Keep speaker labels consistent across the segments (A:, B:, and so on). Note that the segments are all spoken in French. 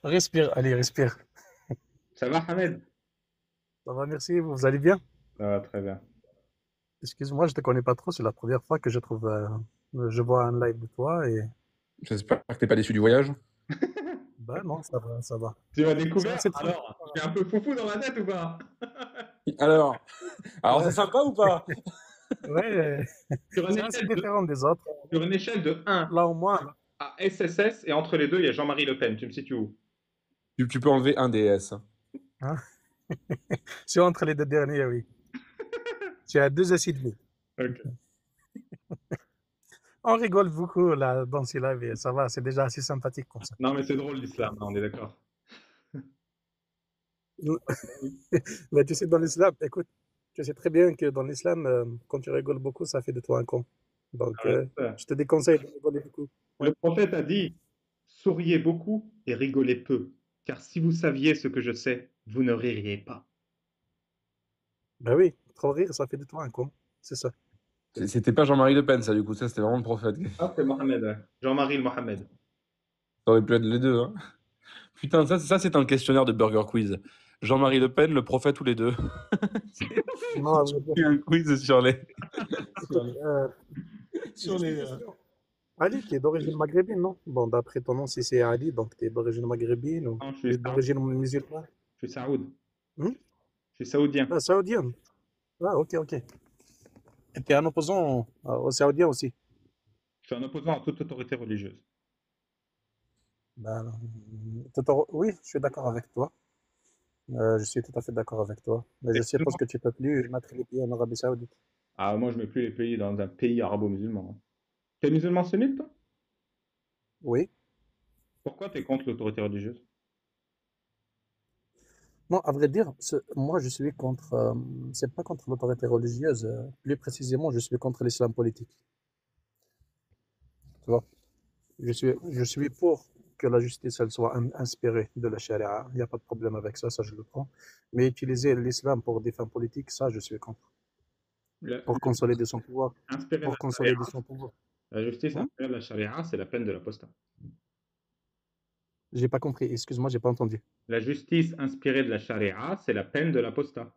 A: Respire, allez, respire.
B: Ça va, Hamed?
A: Ça va, merci, vous allez bien?
B: Ça va très bien.
A: Excuse-moi, je te connais pas trop, c'est la première fois que je vois un live de toi et
C: J'espère que t'es pas déçu du voyage.
A: bah non, ça va, ça va.
B: Tu m'as
A: C'est
B: découvert?
A: c'est tranquille.
B: Alors, je suis un peu foufou dans ma tête ou pas?
C: Alors, alors c'est
A: Ouais,
C: sympa ou pas?
A: ouais,
B: Sur une
A: c'est assez
B: échelle de,
A: différent des autres.
B: sur une échelle de 1
A: Là au moins,
B: à SSS, et entre les deux, il y a Jean-Marie Le Pen. Tu me situes où?
C: Tu peux enlever un DS.
A: hein, c'est entre les deux derniers, oui. Tu as deux acides demi.
B: Ok.
A: On rigole beaucoup là dans ces lives et ça va, c'est déjà assez sympathique comme ça.
B: Non, mais c'est drôle l'islam, on est d'accord.
A: Mais tu sais, dans l'islam, écoute, tu sais très bien que dans l'islam, quand tu rigoles beaucoup, ça fait de toi un con. Donc,
B: Ah ouais, c'est ça.
A: je te déconseille de rigoler beaucoup. Ouais.
B: Le prophète a dit, souriez beaucoup et rigolez peu, car si vous saviez ce que je sais, vous ne ririez pas.
A: Ben oui, trop rire, ça fait de toi un con. C'est ça.
C: C'était pas Jean-Marie Le Pen, ça, du coup, ça, c'était vraiment le prophète.
B: Ah, c'est Mohamed, ouais. Jean-Marie le Mohamed.
C: Ça aurait pu être les deux, hein. Putain, ça c'est un questionnaire de Burger Quiz. Jean-Marie Le Pen, le prophète ou les deux?
A: Non, à vrai dire,
C: Il y a un quiz sur les.
A: écoute,
C: Sur
A: juste une
C: les.
A: question. Ali, tu es d'origine maghrébine, non? Bon, d'après ton nom, si c'est Ali, donc tu es d'origine maghrébine ou
B: Non,
A: tu es d'origine musulmane?
B: Je suis Saoud.
A: Hmm?
B: Je suis saoudien.
A: Ah, saoudienne. Ah, ok, ok. Et tu es un opposant aux Saoudiens aussi?
B: Je suis un opposant à toute autorité religieuse.
A: Ben, oui, je suis d'accord avec toi. Je suis tout à fait d'accord avec toi. Mais
B: Et
A: je suppose
B: musulman?
A: que tu peux plus mettre les pieds en Arabie Saoudite.
B: Ah, moi, je mets plus les pays dans un pays arabo-musulman. T'es musulman sunnite, toi?
A: Oui.
B: Pourquoi t'es contre l'autorité religieuse?
A: Non, à vrai dire, moi je suis contre, c'est pas contre l'autorité religieuse, plus précisément, je suis contre l'islam politique. Tu vois? Je suis pour que la justice, elle soit inspirée de la charia. Il n'y a pas de problème avec ça, ça je le prends. Mais utiliser l'islam pour des fins politiques, ça je suis contre. Pour consolider son pouvoir.
B: Inspiré de
A: Pour
B: la charia,
A: consolider son pouvoir.
B: la justice
A: Hein?
B: inspirée de la charia, c'est la peine de l'apostat.
A: J'ai pas compris, excuse-moi, j'ai pas entendu.
B: La justice inspirée de la charia, c'est la peine de l'apostat.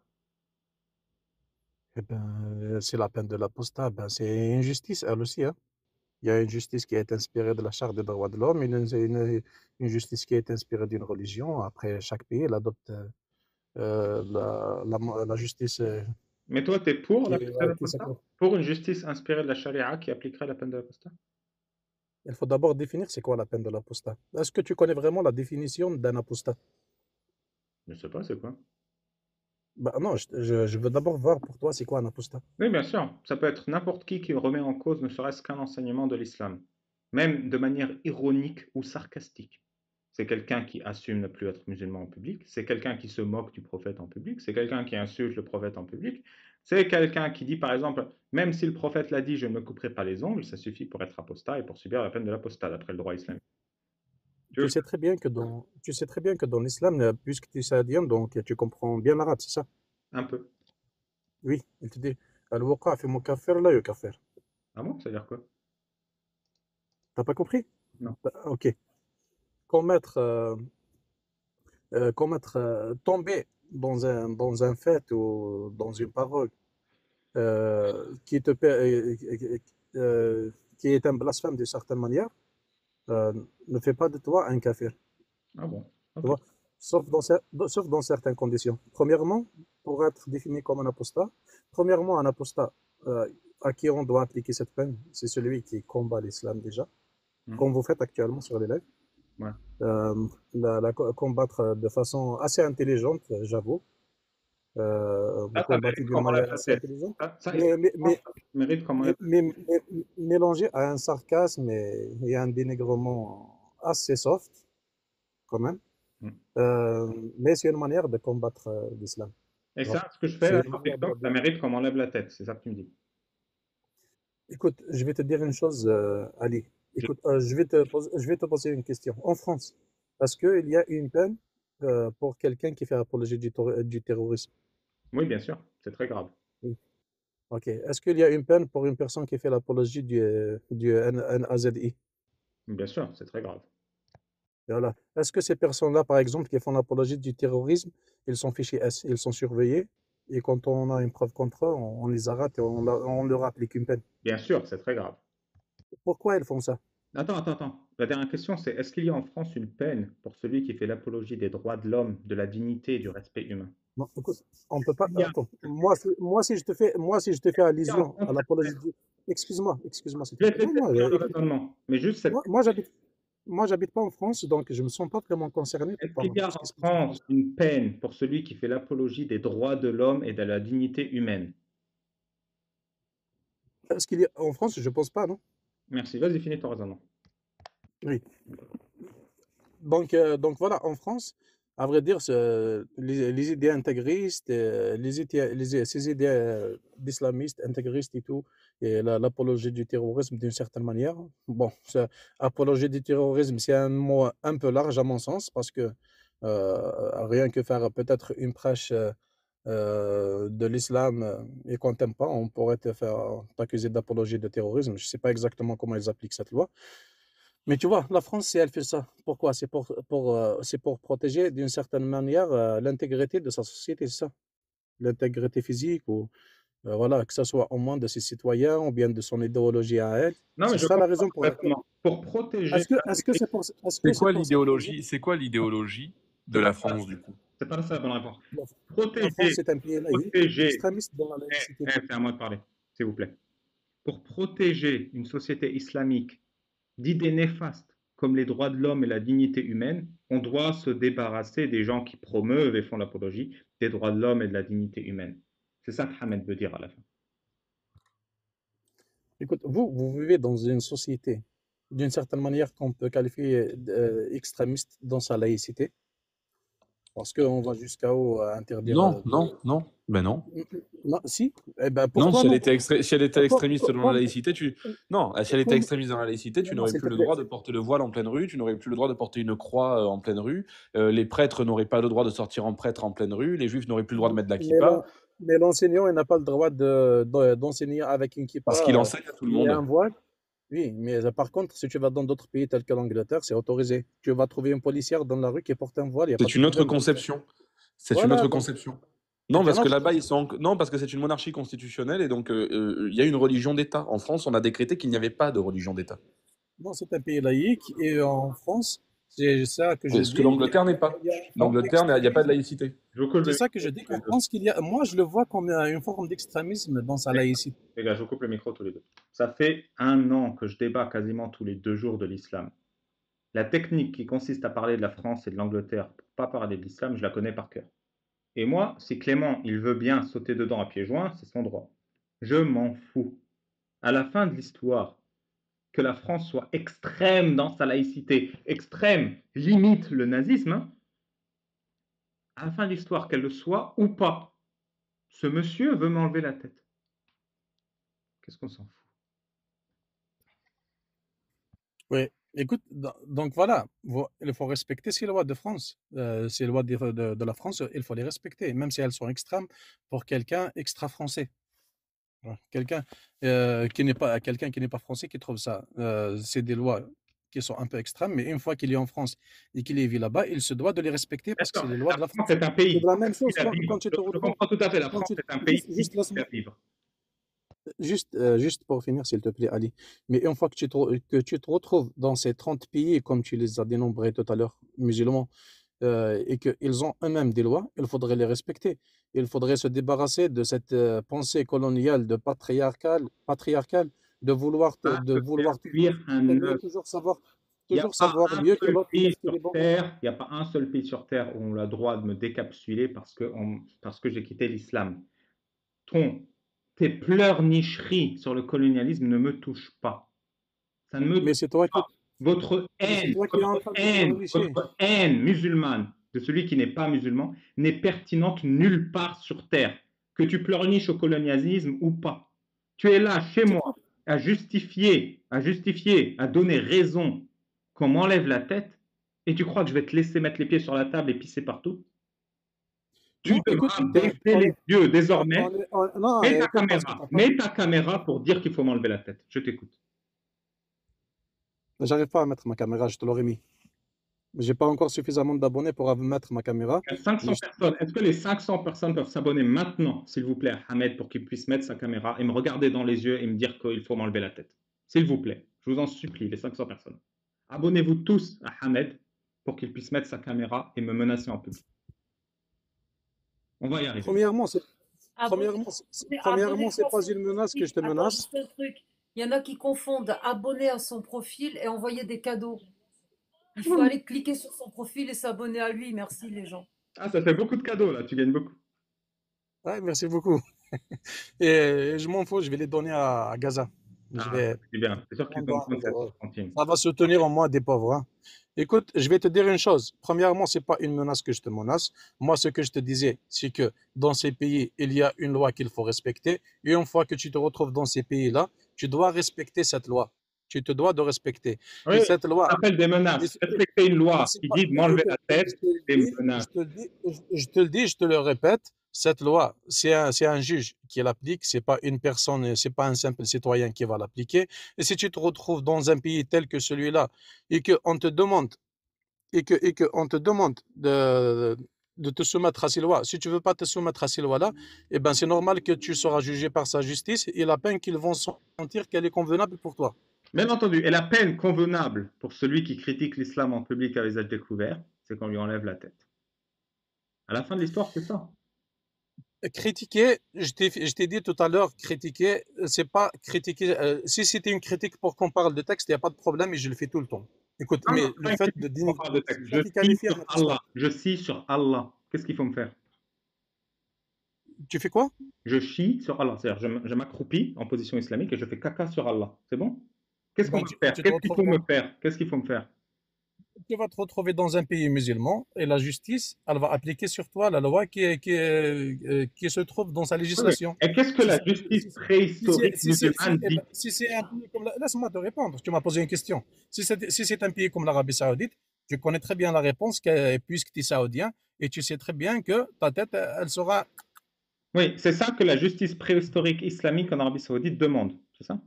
A: Eh ben, c'est la peine de l'apostat, ben, c'est une justice, elle aussi, hein. Il y a une justice qui est inspirée de la Charte des droits de l'homme, une justice qui est inspirée d'une religion. Après, chaque pays elle adopte la justice
B: Mais toi, t'es pour la peine de
A: qui
B: l'apostat?
A: s'appelle.
B: Pour une justice inspirée de la charia qui appliquerait la peine de l'apostat?
A: Il faut d'abord définir c'est quoi la peine de l'apostat. Est-ce que tu connais vraiment la définition d'un apostat?
B: Je sais pas, c'est quoi?
A: Bah, non, je veux d'abord voir pour toi c'est quoi un apostat.
B: Oui, bien sûr. Ça peut être n'importe qui remet en cause ne serait-ce qu'un enseignement de l'islam, même de manière ironique ou sarcastique. C'est quelqu'un qui assume ne plus être musulman en public, c'est quelqu'un qui se moque du prophète en public, c'est quelqu'un qui insulte le prophète en public, c'est quelqu'un qui dit par exemple, même si le prophète l'a dit, je ne me couperai pas les ongles, ça suffit pour être apostat et pour subir la peine de l'apostat d'après le droit islamique. Tu veux-
A: Tu sais très bien que dans l'islam, puisque tu es saoudien, donc tu comprends bien l'arabe, c'est ça?
B: Un peu.
A: Oui, il te dit, al-wuqa' fi mukaffir la yukaffir.
B: Ah bon, ça veut dire quoi?
A: T'as pas compris?
B: Non.
A: Bah, ok. Commettre, commettre, tomber dans un fait ou dans une parole qui qui est un blasphème d'une certaine manière, euh, ne fait pas de toi un kafir.
B: Ah bon,
A: Tu
B: ok.
A: vois? Sauf dans certaines conditions. Premièrement, pour être défini comme un apostat, premièrement, un apostat à qui on doit appliquer cette peine, c'est celui qui combat l'islam déjà,
B: Hmm.
A: comme vous faites actuellement sur les lives.
B: Ouais.
A: Combattre de façon assez intelligente, j'avoue. Vous
B: Ça, ça
A: combattez
B: mérite
A: d'une
B: qu'on m'enlève
A: manière
B: la
A: assez
B: tête.
A: intelligente,
B: Ça,
A: mais, mais, mais,
B: ça mérite qu'on m'enlève la
A: mélangé à un sarcasme et un dénigrement assez soft, quand même.
B: tête.
A: Mais c'est une manière de combattre l'islam.
B: Et
A: Tu vois.
B: ça, ce que je fais
A: C'est
B: là
A: une
B: sur
A: manière
B: TikTok, ça mérite qu'on m'enlève la tête, c'est ça que tu me dis.
A: Écoute, je vais te dire une chose, Ali.
B: Je-
A: Écoute, je vais te poser une question. En France, est-ce qu'il y a une peine pour quelqu'un qui fait apologie du terrorisme?
B: Oui, bien sûr, c'est très grave.
A: Oui. Ok. Est-ce qu'il y a une peine pour une personne qui fait l'apologie du NAZI?
B: Bien sûr, c'est très grave.
A: Voilà. Est-ce que ces personnes-là, par exemple, qui font l'apologie du terrorisme, ils sont fichés S, ils sont surveillés, et quand on a une preuve contre eux, on les arrête et on leur applique une peine.
B: Bien sûr, c'est très grave.
A: Pourquoi ils font ça?
B: Attends. La dernière question, c'est est-ce qu'il y a en France une peine pour celui qui fait l'apologie des droits de l'homme, de la dignité et du respect humain?
A: Non, écoute, on peut pas.
B: Il y a,
A: Attends, moi, si je te fais
B: il y a en
A: allusion
B: France
A: à
B: cette
A: l'apologie
B: peine.
A: excuse-moi, s'il
B: Je
A: te
B: vais te
A: plaît. Non,
B: laisser
A: moi,
B: finir le
A: écoute,
B: raisonnement, mais juste cette
A: moi,
B: peine.
A: moi, j'habite, moi, j'habite pas en France, donc je me sens pas vraiment concerné
B: Est-ce
A: par
B: qu'il y a
A: tout ce qui
B: en
A: se passe en
B: France
A: France.
B: une peine pour celui qui fait l'apologie des droits de l'homme et de la dignité humaine?
A: Est-ce qu'il y a en France? Je pense pas, non?
B: Merci, vas-y, finis ton raisonnement.
A: Oui. Donc voilà, en France, à vrai dire, les idées intégristes, ces idées d'islamistes, intégristes et tout, et l'apologie du terrorisme d'une certaine manière. Bon, apologie du terrorisme, c'est un mot un peu large à mon sens, parce que rien que faire peut-être une prêche de l'islam et qu'on t'aime pas, on pourrait t'accuser d'apologie de terrorisme. Je sais pas exactement comment ils appliquent cette loi. Mais tu vois, la France, si elle fait ça, pourquoi? C'est pour protéger d'une certaine manière l'intégrité de sa société, c'est ça. L'intégrité physique, ou voilà, que ce soit au moins de ses citoyens ou bien de son idéologie à elle.
B: Non, mais
A: C'est
B: je
A: ça la
B: comprends
A: raison pour laquelle.
B: parfaitement. Pour protéger
A: Est-ce que c'est pour, est-ce que c'est pour cette raison?
C: C'est quoi l'idéologie de
B: C'est pas
C: la
B: ça,
C: France, du coup?
B: c'est pas ça la bonne réponse.
A: La, la France,
B: Protéger,
A: c'est un pays laïque,
B: protéger,
A: extrémiste dans la laïcité.
B: c'est à moi de parler, s'il vous plaît. Pour protéger une société islamique d'idées néfastes comme les droits de l'homme et la dignité humaine, on doit se débarrasser des gens qui promeuvent et font l'apologie des droits de l'homme et de la dignité humaine. C'est ça que Hamed veut dire à la fin.
A: Écoute, vous vivez dans une société, d'une certaine manière, qu'on peut qualifier d'extrémiste dans sa laïcité, parce qu'on va jusqu'à où interdire.
C: Ben non.
A: Non, si, eh ben
C: Non,
A: pourquoi non?
C: si elle était extrémiste dans la
A: Comme,
C: laïcité, non, si elle était
A: comme-
C: extrémiste dans la laïcité, tu
A: non, non,
C: n'aurais
A: s'il te
C: plus le
A: plaît.
C: droit de porter le voile en pleine rue, tu n'aurais plus le droit de porter une croix en pleine rue, les prêtres n'auraient pas le droit de sortir en prêtre en pleine rue, les juifs n'auraient plus le droit de mettre la
A: Mais
C: kippa,
A: l'enseignant, il n'a pas le droit d'enseigner avec une
C: parce qu'il
A: kippa
C: enseigne à tout le
A: et un
C: monde.
A: voile. Oui, mais par contre, si tu vas dans d'autres pays tels que l'Angleterre, c'est autorisé. Tu vas trouver une policière dans la rue qui porte un voile, il n'y a pas
C: C'est
A: de
C: une autre
A: problème.
C: conception. C'est une
A: Voilà,
C: autre
A: donc
C: conception. Non,
A: c'est un
C: parce que
A: autre
C: là-bas,
A: concept.
C: non, parce que c'est une monarchie constitutionnelle et donc il y a une religion d'État. En France, on a décrété qu'il n'y avait pas de religion d'État.
A: Non, c'est un pays laïque et en France, c'est ça que je
C: C'est ce que
A: dis,
C: l'Angleterre n'est pas.
A: il y a une forme
C: L'Angleterre, il n'y a pas de
A: d'extrémisme.
C: laïcité.
B: Je vous coupe
A: C'est
B: le
A: ça que je
B: micro
A: dis
B: tous les
A: qu'en
B: deux.
A: France, moi, je le vois comme une forme d'extrémisme dans sa laïcité.
B: Les gars, je vous coupe le micro tous les deux. Ça fait 1 an que je débat quasiment tous les 2 jours de l'islam. La technique qui consiste à parler de la France et de l'Angleterre pour pas parler de l'islam, je la connais par cœur. Et moi, si Clément, il veut bien sauter dedans à pieds joints, c'est son droit. Je m'en fous. À la fin de l'histoire, que la France soit extrême dans sa laïcité, extrême, limite le nazisme, hein, à la fin de l'histoire, qu'elle le soit ou pas, ce monsieur veut m'enlever la tête. Qu'est-ce qu'on s'en fout?
A: Oui, écoute, donc voilà, il faut respecter ces lois de France. Ces lois de la France, il faut les respecter, même si elles sont extrêmes pour quelqu'un extra-français. Voilà. Quelqu'un qui n'est pas français qui trouve ça. C'est des lois qui sont un peu extrêmes, mais une fois qu'il est en France et qu'il vit là-bas, il se doit de les respecter parce que c'est
B: D'accord,
A: les lois
B: la
A: de la
B: France
A: France.
B: est un
A: C'est
B: pays
A: de la même chose
B: difficile à
A: quand
B: vivre.
A: tu te
B: Je
A: retrouves.
B: comprends tout à fait, la
A: Quand
B: France
A: tu,
B: est un pays
A: juste
B: difficile
A: laisse-moi.
B: à vivre.
A: Juste pour finir, s'il te plaît, Ali. Mais une fois que tu te retrouves dans ces 30 pays, comme tu les as dénombrés tout à l'heure, musulmans, et qu'ils ont eux-mêmes des lois, il faudrait les respecter. Il faudrait se débarrasser de cette pensée coloniale, patriarcale, de vouloir,
B: Pas
A: de
B: se faire
A: vouloir toujours
B: cuire un
A: mieux,
B: œuf. Il n'y a
A: toujours
B: pas
A: savoir
B: un
A: mieux que
B: seul
A: l'autre,
B: pays
A: qu'est-ce qu'il
B: sur
A: est bon.
B: terre, il n'y a pas un seul pays sur terre où on a le droit de me décapsuler parce que j'ai quitté l'islam. Tes pleurnicheries sur le colonialisme ne me touchent pas. Ça ne me
A: Mais
B: touche
A: c'est toi qui,
B: pas. Votre
A: mais c'est
B: haine,
A: toi qui es en
B: votre
A: train de
B: haine,
A: pleurnicher.
B: votre haine musulmane de celui qui n'est pas musulman n'est pertinente nulle part sur terre. Que tu pleurniches au colonialisme ou pas. Tu es là, chez
A: Tu trouves?
B: moi, à donner raison qu'on m'enlève la tête, et tu crois que je vais te laisser mettre les pieds sur la table et pisser partout? Tu
A: Non, écoute,
B: devras baisser les yeux désormais.
A: non, écoute, parce que t'as pas.
B: Mets ta caméra pour dire qu'il faut m'enlever la tête. Je t'écoute.
A: J'arrive pas à mettre ma caméra, je te l'aurais mis. J'ai pas encore suffisamment d'abonnés pour mettre ma caméra.
B: Il y a 500 personnes. Est-ce que les 500 personnes peuvent s'abonner maintenant, s'il vous plaît, à Ahmed, pour qu'il puisse mettre sa caméra et me regarder dans les yeux et me dire qu'il faut m'enlever la tête? S'il vous plaît, je vous en supplie, les 500 personnes. Abonnez-vous tous à Ahmed pour qu'il puisse mettre sa caméra et me menacer en public. On va y arriver.
A: Premièrement, c'est
D: Abonnez-
A: premièrement, c'est pas une menace que je te
D: Attends,
A: menace.
D: juste un truc. Il y en a qui confondent abonner à son profil et envoyer des cadeaux. Il faut aller cliquer sur son profil et s'abonner à lui. Merci les gens.
B: Ah, ça fait beaucoup de cadeaux là, tu gagnes beaucoup.
A: Ouais, merci beaucoup. Et je m'en fous, je vais les donner à Gaza. Je vais,
B: C'est bien, c'est sûr qu'ils ont besoin de cette cantine.
A: ça va soutenir au moins des pauvres. Hein. Écoute, je vais te dire une chose. Premièrement, c'est pas une menace que je te menace. Moi, ce que je te disais, c'est que dans ces pays, il y a une loi qu'il faut respecter. Et une fois que tu te retrouves dans ces pays-là, tu dois respecter cette loi. Tu te dois de respecter.
B: Oui,
A: Et cette loi,
B: ça s'appelle des menaces. Respecter une loi qui dit de m'enlever la tête, c'est une menace.
A: je te le dis, je te le répète, cette loi, c'est un juge qui l'applique, c'est pas une personne, c'est pas un simple citoyen qui va l'appliquer. Et si tu te retrouves dans un pays tel que celui-là et qu'on te demande on te demande de te soumettre à ces lois, si tu veux pas te soumettre à ces lois-là, eh ben c'est normal que tu seras jugé par sa justice et la peine qu'ils vont sentir qu'elle est convenable pour toi.
B: Bien entendu. Et la peine convenable pour celui qui critique l'islam en public à visage découvert, c'est qu'on lui enlève la tête. À la fin de l'histoire, c'est ça.
A: Critiquer, je t'ai dit tout à l'heure, critiquer, c'est pas critiquer. Si c'était une critique pour qu'on parle de texte, il n'y a pas de problème et je le fais tout le temps. Écoute,
B: Non,
A: mais
B: non,
A: le fait de dénigrer,
B: je scie sur Allah. Je scie sur Allah. Qu'est-ce qu'il faut me faire?
A: Tu fais quoi?
B: Je chie sur Allah. C'est-à-dire, je m'accroupis en position islamique et je fais caca sur Allah. C'est bon? Qu'est-ce qu'on va faire? Qu'est-ce qu'il faut me faire? Qu'est-ce qu'il faut me faire?
A: Tu vas te retrouver dans un pays musulman et la justice, elle va appliquer sur toi la loi qui se trouve dans sa législation.
B: Et qu'est-ce que la justice préhistorique musulmane dit?
A: Si c'est un pays comme laisse-moi te répondre, tu m'as posé une question. Si c'est un pays comme l'Arabie Saoudite, tu connais très bien la réponse puisque tu es saoudien et tu sais très bien que ta tête, elle sera.
B: Oui, c'est ça que la justice préhistorique islamique en Arabie Saoudite demande, c'est ça?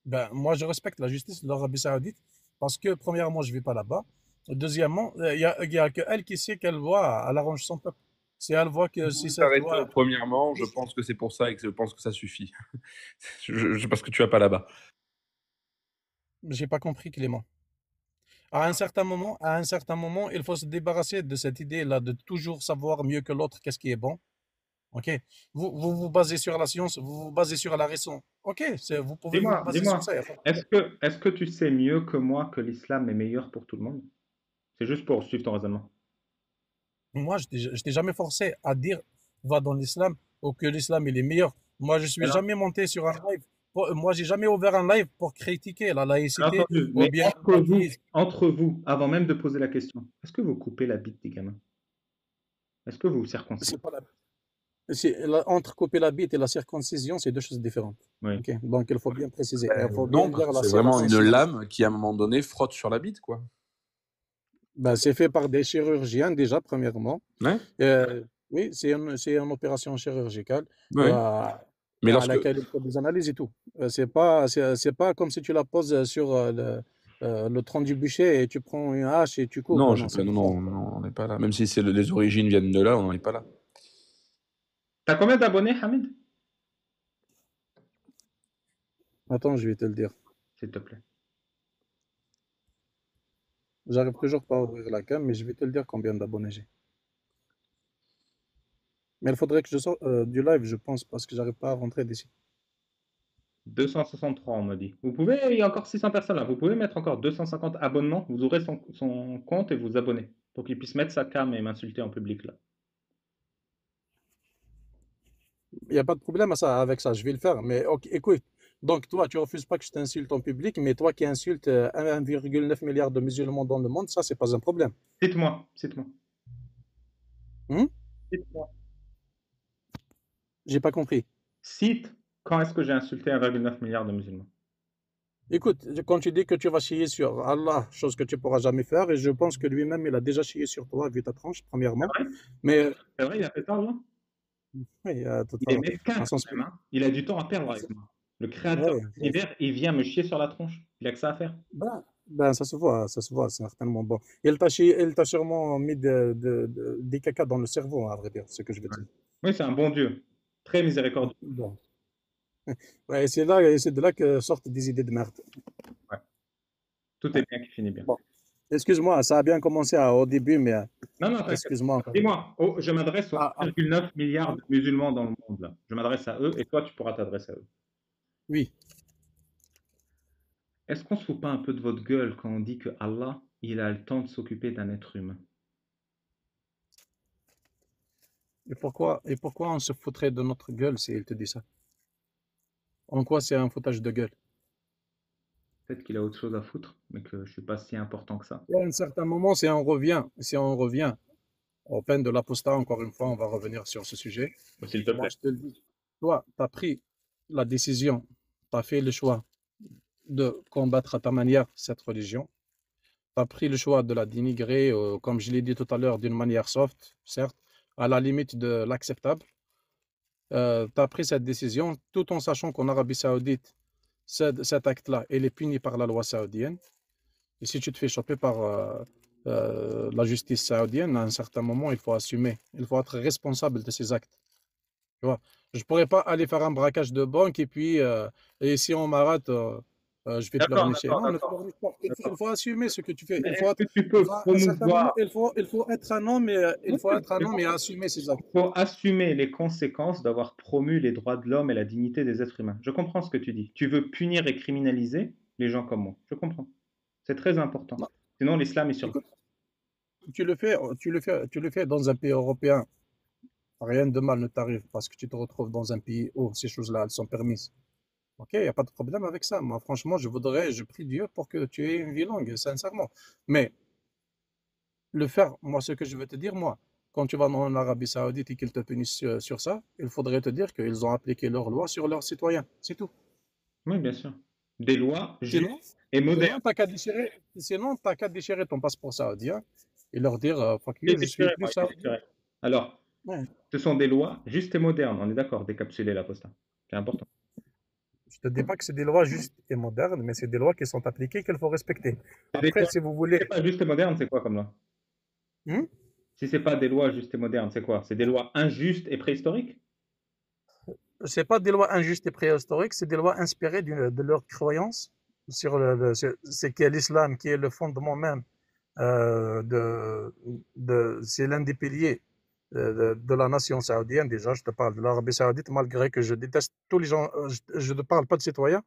A: Ben, moi, je respecte la justice de l'Arabie Saoudite parce que, premièrement, je ne vis pas là-bas. Deuxièmement, il y a qu'elle qui sait quelle loi elle arrange son peuple. Si elle voit que si cette loi.
C: Premièrement, je pense que c'est pour ça et que je pense que ça suffit. Parce que tu vas pas là-bas.
A: J'ai pas compris, Clément. À un certain moment, il faut se débarrasser de cette idée-là de toujours savoir mieux que l'autre qu'est-ce qui est bon. Ok, vous basez sur la science, vous vous basez sur la raison. Ok, vous pouvez vous baser sur ça.
B: Est-ce que tu sais mieux que moi que l'islam est meilleur pour tout le monde? C'est juste pour suivre ton raisonnement.
A: Moi, je t'ai jamais forcé à dire va dans l'islam ou que l'islam il est meilleur. Moi, je suis jamais monté sur un live. Moi, j'ai jamais ouvert un live pour critiquer la laïcité.
B: Mais entre vous, avant même de poser la question, est-ce que vous coupez la bite des gamins? Est-ce que vous circoncisez?
A: Entre couper la bite et la circoncision, c'est deux choses différentes.
B: Oui.
A: Okay. Donc, il faut bien préciser.
C: C'est vraiment une lame qui, à un moment donné, frotte sur la bite, quoi.
A: Ben, c'est fait par des chirurgiens, déjà, premièrement.
C: Ouais.
A: Oui, c'est une opération chirurgicale.
C: Ouais. Mais
A: à laquelle il faut des analyses et tout. C'est pas comme si tu la poses sur le tronc du bûcher et tu prends une hache et tu coupes.
C: Non, on n'est pas là. Même si les origines viennent de là, on n'en est pas là.
B: T'as combien d'abonnés, Hamid?
A: Attends, je vais te le dire.
B: S'il te plaît.
A: J'arrive toujours pas à ouvrir la cam, mais je vais te le dire combien d'abonnés j'ai. Mais il faudrait que je sorte du live, je pense, parce que j'arrive pas à rentrer d'ici.
B: 263, on m'a dit. Vous pouvez, il y a encore 600 personnes là, vous pouvez mettre encore 250 abonnements, vous aurez son compte et vous abonnez, pour qu'il puisse mettre sa cam et m'insulter en public là.
A: Il n'y a pas de problème avec ça, je vais le faire. Mais okay, écoute, donc toi, tu refuses pas que je t'insulte en public, mais toi qui insultes 1,9 milliard de musulmans dans le monde, ça, c'est pas un problème.
B: Cite-moi.
A: Cite-moi. J'ai pas compris.
B: Cite quand est-ce que j'ai insulté 1,9 milliard de musulmans?
A: Écoute, quand tu dis que tu vas chier sur Allah, chose que tu pourras jamais faire, et je pense que lui-même, il a déjà chié sur toi, vu ta tranche, premièrement.
B: Mais c'est vrai, il a fait ça, là?
A: Oui,
B: il est mesquin, même, hein. Il a du temps à perdre avec moi. Le créateur de l'univers, il vient me chier sur la tronche. Il a que ça à faire.
A: Ben, ça se voit, certainement. Bon. Il t'a sûrement mis des caca dans le cerveau, à vrai dire, ce que je veux dire.
B: Oui, c'est un bon Dieu, très miséricordieux.
A: Bon. Ouais, et c'est de là que sortent des idées de merde.
B: Ouais. Tout
A: Ouais.
B: est bien qui finit bien.
A: Bon. Excuse-moi, ça a bien commencé au début, mais
B: Non, non, t'inquiète.
A: excuse-moi encore.
B: Dis-moi, je m'adresse aux
A: Ah,
B: 1,9 milliards de musulmans dans le monde, là. Je m'adresse à eux et toi, tu pourras t'adresser à eux.
A: oui.
B: Est-ce qu'on se fout pas un peu de votre gueule quand on dit que Allah, il a le temps de s'occuper d'un être humain?
A: Et pourquoi on se foutrait de notre gueule si il te dit ça? En quoi c'est un foutage de gueule?
B: Peut-être qu'il a autre chose à foutre, mais que je suis pas si important que ça.
A: Et à un certain moment, si on revient aux peines de l'apostat, encore une fois, on va revenir sur ce sujet.
B: S'il te
A: Moi,
B: plaît.
A: je te le dis. Toi, tu as pris la décision, tu as fait le choix de combattre à ta manière cette religion. Tu as pris le choix de la dénigrer, comme je l'ai dit tout à l'heure, d'une manière soft, certes, à la limite de l'acceptable. Tu as pris cette décision tout en sachant qu'en Arabie Saoudite, cet acte-là, il est puni par la loi saoudienne. Et si tu te fais choper par la justice saoudienne, à un certain moment, il faut assumer. Il faut être responsable de ses actes. Tu vois, je ne pourrais pas aller faire un braquage de banque et si on m'arrête, je vais
B: D'accord,
A: pleurnicher. Non, ne
B: d'accord.
A: pleurniche pas. Il faut assumer ce que tu fais.
B: Mais
A: Il faut
B: est-ce
A: être,
B: que tu peux
A: à un certain moment,
B: promouvoir,
A: il faut être un homme et assumer ses actes.
B: il faut assumer les conséquences d'avoir promu les droits de l'homme et la dignité des êtres humains? Je comprends ce que tu dis. Tu veux punir et criminaliser les gens comme moi. Je comprends. C'est très important.
A: Non,
B: Sinon, l'islam est sur.
A: écoute, tu le fais dans un pays européen. Rien de mal ne t'arrive parce que tu te retrouves dans un pays où ces choses-là, elles sont permises. Ok, il n'y a pas de problème avec ça. Moi, franchement, je prie Dieu pour que tu aies une vie longue, sincèrement. Mais le faire, moi, ce que je veux te dire, moi, quand tu vas en Arabie Saoudite et qu'ils te punissent sur ça, il faudrait te dire qu'ils ont appliqué leurs lois sur leurs citoyens. C'est tout.
B: Oui, bien sûr. Des lois justes
A: Sinon,
B: et modernes.
A: sinon, t'as qu'à déchirer ton passeport saoudien et leur dire, fuck
B: Il est
A: you, je suis
B: déchiré,
A: plus
B: moi, il est
A: saoudien.
B: déchiré. Alors,
A: Ouais.
B: ce sont des lois justes et modernes. On est d'accord, décapsuler l'apostat. C'est important.
A: Je te dis pas que c'est des lois justes et modernes, mais c'est des lois qui sont appliquées qu'il faut respecter.
B: C'est des
A: Après,
B: lois-
A: si vous
B: Si
A: voulez,
B: c'est pas juste et moderne, c'est quoi comme loi?
A: hmm,
B: Si c'est pas des lois justes et modernes, c'est quoi? C'est des lois injustes et préhistoriques?
A: c'est pas des lois injustes et préhistoriques, c'est des lois inspirées de leur croyance sur c'est que l'islam qui est le fondement même c'est l'un des piliers de la nation saoudienne. Déjà, je te parle de l'Arabie Saoudite, malgré que je déteste tous les gens, je ne parle pas de citoyens,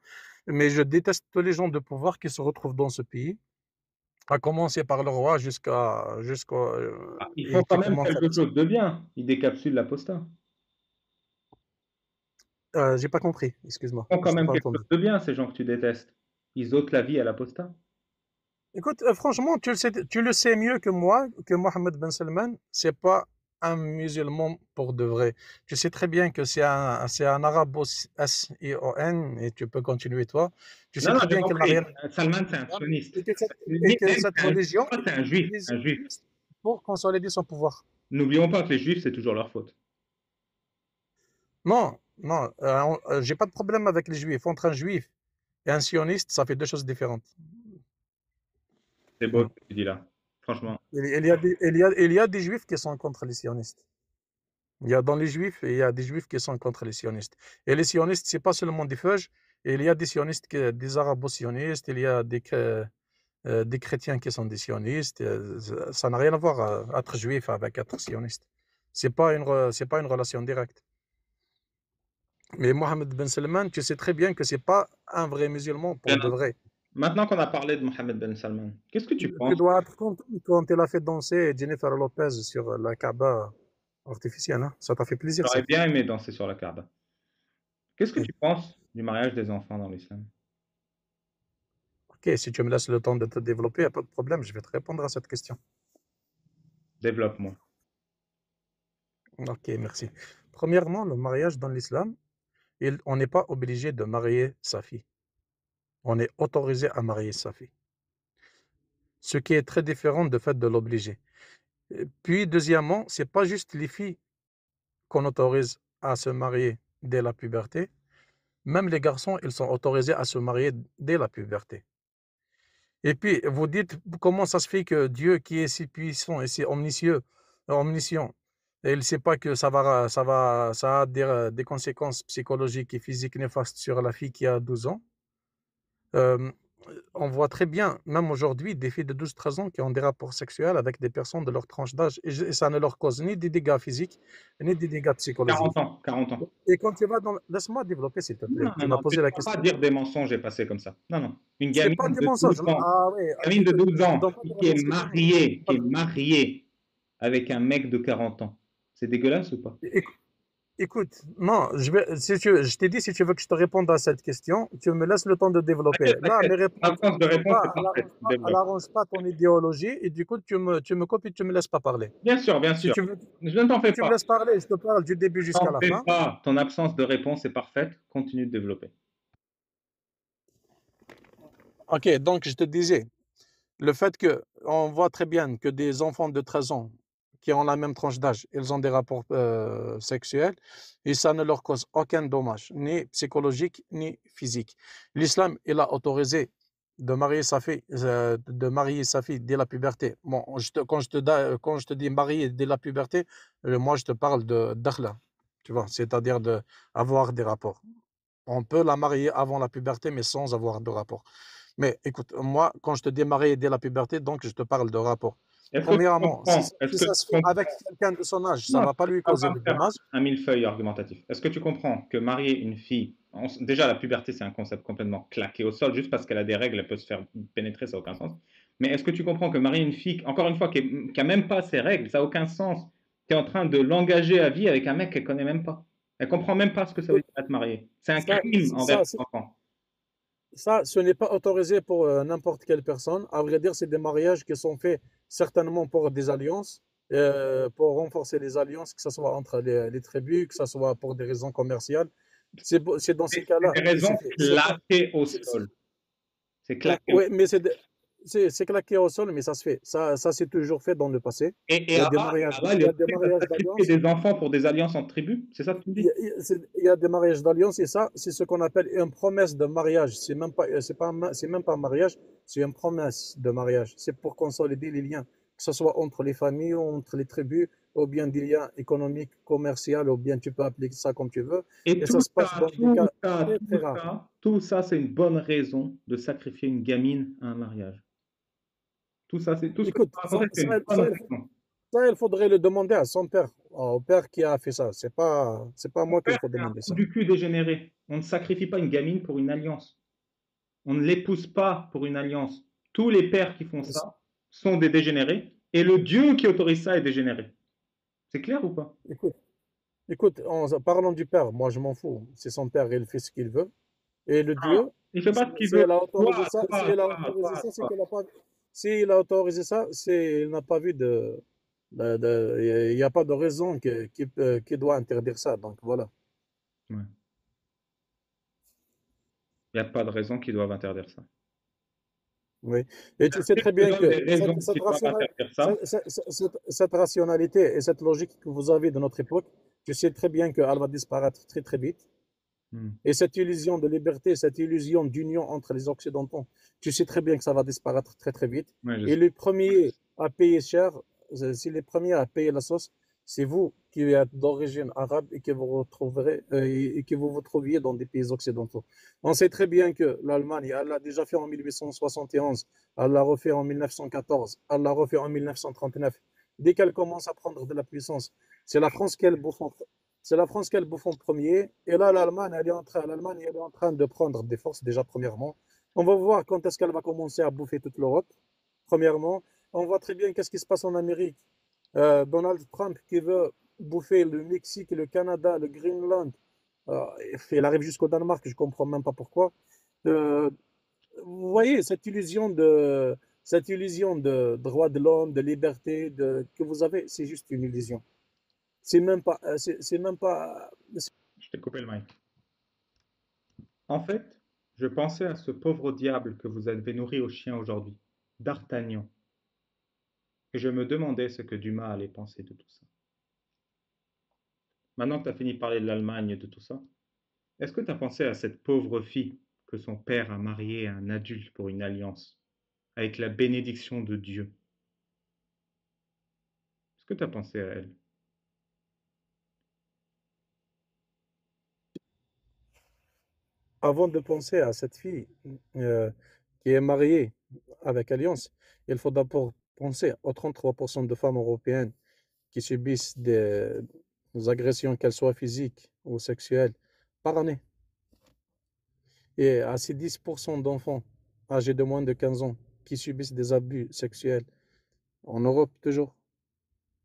A: mais je déteste tous les gens de pouvoir qui se retrouvent dans ce pays, à commencer par le roi jusqu'au
B: Ils font
A: et
B: quand
A: qui
B: même
A: commence à
B: quelque chose de bien. Ils décapsulent l'apostat.
A: j'ai pas compris, excuse-moi,
B: Ils font quand
A: je t'ai
B: même
A: pas
B: quelque
A: entendu.
B: chose de bien, ces gens que tu détestes. Ils ôtent la vie à l'apostat.
A: Écoute, franchement, tu le sais mieux que moi, que Mohammed Ben Salman, c'est pas un musulman pour de vrai. Tu sais très bien que c'est un arabo-sion, et tu peux continuer toi. Tu sais
B: Non, non,
A: très
B: j'ai
A: bien qu'il n'a
B: compris.
A: rien
B: Salman, c'est un
A: à
B: sioniste.
A: et
B: Ni
A: que
B: même,
A: cette religion,
B: toi,
A: il
B: c'est un juif.
A: l'utilise
B: Un juif.
A: juste pour consolider son pouvoir.
B: N'oublions pas que les juifs, c'est toujours leur faute.
A: Non, non, j'ai pas de problème avec les juifs. Entre un juif et un sioniste, ça fait deux choses différentes.
B: C'est beau
A: Hmm.
B: ce que tu dis là. Franchement.
A: Il y a des juifs qui sont contre les sionistes. Il y a dans les juifs, il y a des juifs qui sont contre les sionistes. Et les sionistes, c'est pas seulement des feuges, il y a des sionistes, des arabo-sionistes, il y a des chrétiens qui sont des sionistes. Ça n'a rien à voir être juif avec être sioniste. C'est pas une relation directe. Mais Mohammed Ben Salman, tu sais très bien que c'est pas un vrai musulman pour de vrai.
B: Maintenant qu'on a parlé de Mohammed Ben Salman, qu'est-ce que tu
A: Tu
B: penses?
A: dois être content quand il a fait danser Jennifer Lopez sur la Kaaba artificielle. Hein. Ça t'a fait plaisir, ça.
B: J'aurais bien aimé danser sur la Kaaba. Qu'est-ce que tu penses du mariage des enfants dans l'islam?
A: Ok, si tu me laisses le temps de te développer, il n'y a pas de problème, je vais te répondre à cette question.
B: Développe-moi.
A: Ok, merci. Premièrement, le mariage dans l'islam, on n'est pas obligé de marier sa fille. On est autorisé à marier sa fille. Ce qui est très différent du fait de l'obliger. Puis, deuxièmement, c'est pas juste les filles qu'on autorise à se marier dès la puberté. Même les garçons, ils sont autorisés à se marier dès la puberté. Et puis, vous dites comment ça se fait que Dieu, qui est si puissant et si omniscient, et il ne sait pas que ça a des conséquences psychologiques et physiques néfastes sur la fille qui a 12 ans. Euh, on voit très bien, même aujourd'hui, des filles de 12-13 ans qui ont des rapports sexuels avec des personnes de leur tranche d'âge et ça ne leur cause ni des dégâts physiques, ni des dégâts
B: 40
A: psychologiques.
B: ans, 40 ans.
A: Et quand tu vas dans... Laisse-moi développer, s'il te
B: Non,
A: plaît.
B: non,
A: Tu m'as
B: non, tu
A: posé
B: ne
A: la
B: peux pas
A: question.
B: dire des mensonges et passer comme ça. Non, non. Une
A: C'est
B: gamine
A: pas des
B: de 12
A: mensonges.
B: ans,
A: Ah oui,
B: gamine de 12
A: je te
B: ans
A: donne pas de
B: qui est
A: réponse économique.
B: mariée, avec un mec de 40 ans. C'est dégueulasse ou pas?
A: Écoute, non, je t'ai dit, si tu veux que je te réponde à cette question, tu me laisses le temps de développer.
B: T'inquiète,
A: Là,
B: t'inquiète.
A: mes réponses,
B: L'absence de réponse, c'est parfait.
A: elles
B: Développe.
A: n'arrangent pas ton idéologie et du coup, tu me copies, tu me laisses pas parler.
B: Bien sûr, bien
A: Si
B: sûr.
A: tu veux,
B: Je ne t'en
A: si
B: fais
A: tu me
B: pas.
A: laisses parler, je te parle du début jusqu'à
B: T'en
A: la
B: fais
A: fin.
B: pas. Ton absence de réponse est parfaite. Continue de développer.
A: Ok, donc je te disais, le fait que on voit très bien que des enfants de 13 ans qui ont la même tranche d'âge, ils ont des rapports sexuels et ça ne leur cause aucun dommage, ni psychologique ni physique. L'islam, il a autorisé de marier sa fille dès la puberté. Bon, quand je te dis marier dès la puberté, moi je te parle de dakhla, tu vois, c'est-à-dire de avoir des rapports. On peut la marier avant la puberté, mais sans avoir de rapport. Mais écoute, moi, quand je te dis marier dès la puberté, donc je te parle de rapport.
B: Est-ce que tu
A: Premièrement, si,
B: comprends? Est-ce
A: si
B: que
A: ça
B: tu
A: se fait avec
B: comprends?
A: quelqu'un de son âge, ça
B: Non,
A: ne va pas
B: je
A: lui
B: ne
A: causer
B: pas
A: de
B: faire
A: dommages.
B: un millefeuille argumentatif. Est-ce que tu comprends que marier une fille, déjà la puberté c'est un concept complètement claqué au sol, juste parce qu'elle a des règles, elle peut se faire pénétrer, ça n'a aucun sens. Mais est-ce que tu comprends que marier une fille, encore une fois, qui n'a même pas ses règles, ça n'a aucun sens. Tu es en train de l'engager à vie avec un mec qu'elle connaît même pas. Elle comprend même pas ce que ça veut
A: Écoute,
B: dire être mariée. C'est un
A: ça,
B: crime envers
A: ça,
B: cet enfant.
A: ça, ce n'est pas autorisé pour n'importe quelle personne. À vrai dire, c'est des mariages qui sont faits certainement pour des alliances, pour renforcer les alliances, que ce soit entre les tribus, que ce soit pour des raisons commerciales. C'est dans ces
B: C'est
A: cas-là
B: des
A: que c'est
B: raisons
A: fait. C'est pas,
B: claquées au sol. C'est claqué au
A: oui,
B: sol.
A: mais c'est claqué au sol, mais ça se fait. Ça c'est toujours fait dans le passé.
B: Et
A: Il y a des
B: là-bas,
A: mariages,
B: les
A: il y a des
B: mecs doivent
A: mariages
B: sacrifier
A: d'alliance.
B: des enfants pour des alliances entre tribus? C'est ça que tu me
A: Il
B: dis?
A: y a, il y a des mariages d'alliance et ça, c'est ce qu'on appelle une promesse de mariage. C'est même pas un mariage, c'est une promesse de mariage. C'est pour consolider les liens, que ce soit entre les familles, ou entre les tribus, ou bien des liens économiques, commerciaux, ou bien tu peux appeler ça comme tu veux.
B: Et
A: Et ça
B: tout
A: se passe
B: ça,
A: dans des
B: tout
A: cas
B: ça,
A: très,
B: tout
A: très rares.
B: ça, tout ça, c'est une bonne raison de sacrifier une gamine à un mariage. Tout ça, c'est tout ce que tu
A: Écoute,
B: as raconté, c'est une bonne raison.
A: ça, il faudrait le demander à son père, au père qui a fait ça. C'est pas
B: Mon
A: moi qu'il
B: père,
A: faut
B: c'est un
A: demander
B: trou
A: ça.
B: du cul dégénéré. On ne sacrifie pas une gamine pour une alliance. On ne l'épouse pas pour une alliance. Tous les pères qui font ça sont des dégénérés et le Dieu qui autorise ça est dégénéré. C'est clair ou pas?
A: Écoute, écoute, parlons du père, moi je m'en fous. C'est son père, il fait ce qu'il veut. Et le
B: Non,
A: Dieu,
B: il ne fait pas
A: si,
B: ce qu'il
A: si
B: veut.
A: elle a autorisé
B: Toi,
A: ça, si
B: toi,
A: elle a
B: toi,
A: autorisé
B: toi,
A: ça, c'est
B: toi.
A: qu'elle a pas. Si il a autorisé ça, il n'a pas vu il n'y a pas de raison qui doit interdire ça. Donc voilà.
B: Ouais. Il n'y a pas de raison qu'ils doivent interdire ça.
A: Oui. Et tu sais
B: Je
A: très
B: te
A: bien
B: donne
A: que
B: des raisons qui doivent interdire ça.
A: cette rationalité et cette logique que vous avez de notre époque, tu sais très bien qu'elle va disparaître très très vite.
B: Hmm.
A: Et cette illusion de liberté, cette illusion d'union entre les Occidentaux, tu sais très bien que ça va disparaître très très vite.
B: Ouais, je
A: Et
B: sais.
A: les premiers à payer cher, c'est les premiers à payer la sauce, c'est vous qui êtes d'origine arabe et que vous retrouverez et que vous vous trouviez dans des pays occidentaux. On sait très bien que l'Allemagne, elle l'a déjà fait en 1871, elle l'a refait en 1914, elle l'a refait en 1939. Dès qu'elle commence à prendre de la puissance, c'est la France qu'elle bouffe c'est la France qu'elle bouffe en premier. Et là, l'Allemagne, elle est en train de prendre des forces déjà, premièrement. On va voir quand est-ce qu'elle va commencer à bouffer toute l'Europe, premièrement. On voit très bien qu'est-ce qui se passe en Amérique. Donald Trump qui veut bouffer le Mexique, le Canada, le Greenland. Euh, il arrive jusqu'au Danemark, je ne comprends même pas pourquoi. Euh, vous voyez, cette illusion de droit de l'homme, de liberté que vous avez, c'est juste une illusion. C'est même pas.
B: Je t'ai coupé le mic. En fait, je pensais à ce pauvre diable que vous avez nourri au chien aujourd'hui, D'Artagnan, et je me demandais ce que Dumas allait penser de tout ça. Maintenant que tu as fini de parler de l'Allemagne et de tout ça, est-ce que tu as pensé à cette pauvre fille que son père a mariée à un adulte pour une alliance? avec la bénédiction de Dieu. Est-ce que tu as pensé à elle?
A: Avant de penser à cette fille qui est mariée avec Alliance, il faut d'abord penser aux 33% de femmes européennes qui subissent des agressions, qu'elles soient physiques ou sexuelles, par année. Et à ces 10% d'enfants âgés de moins de 15 ans qui subissent des abus sexuels en Europe toujours.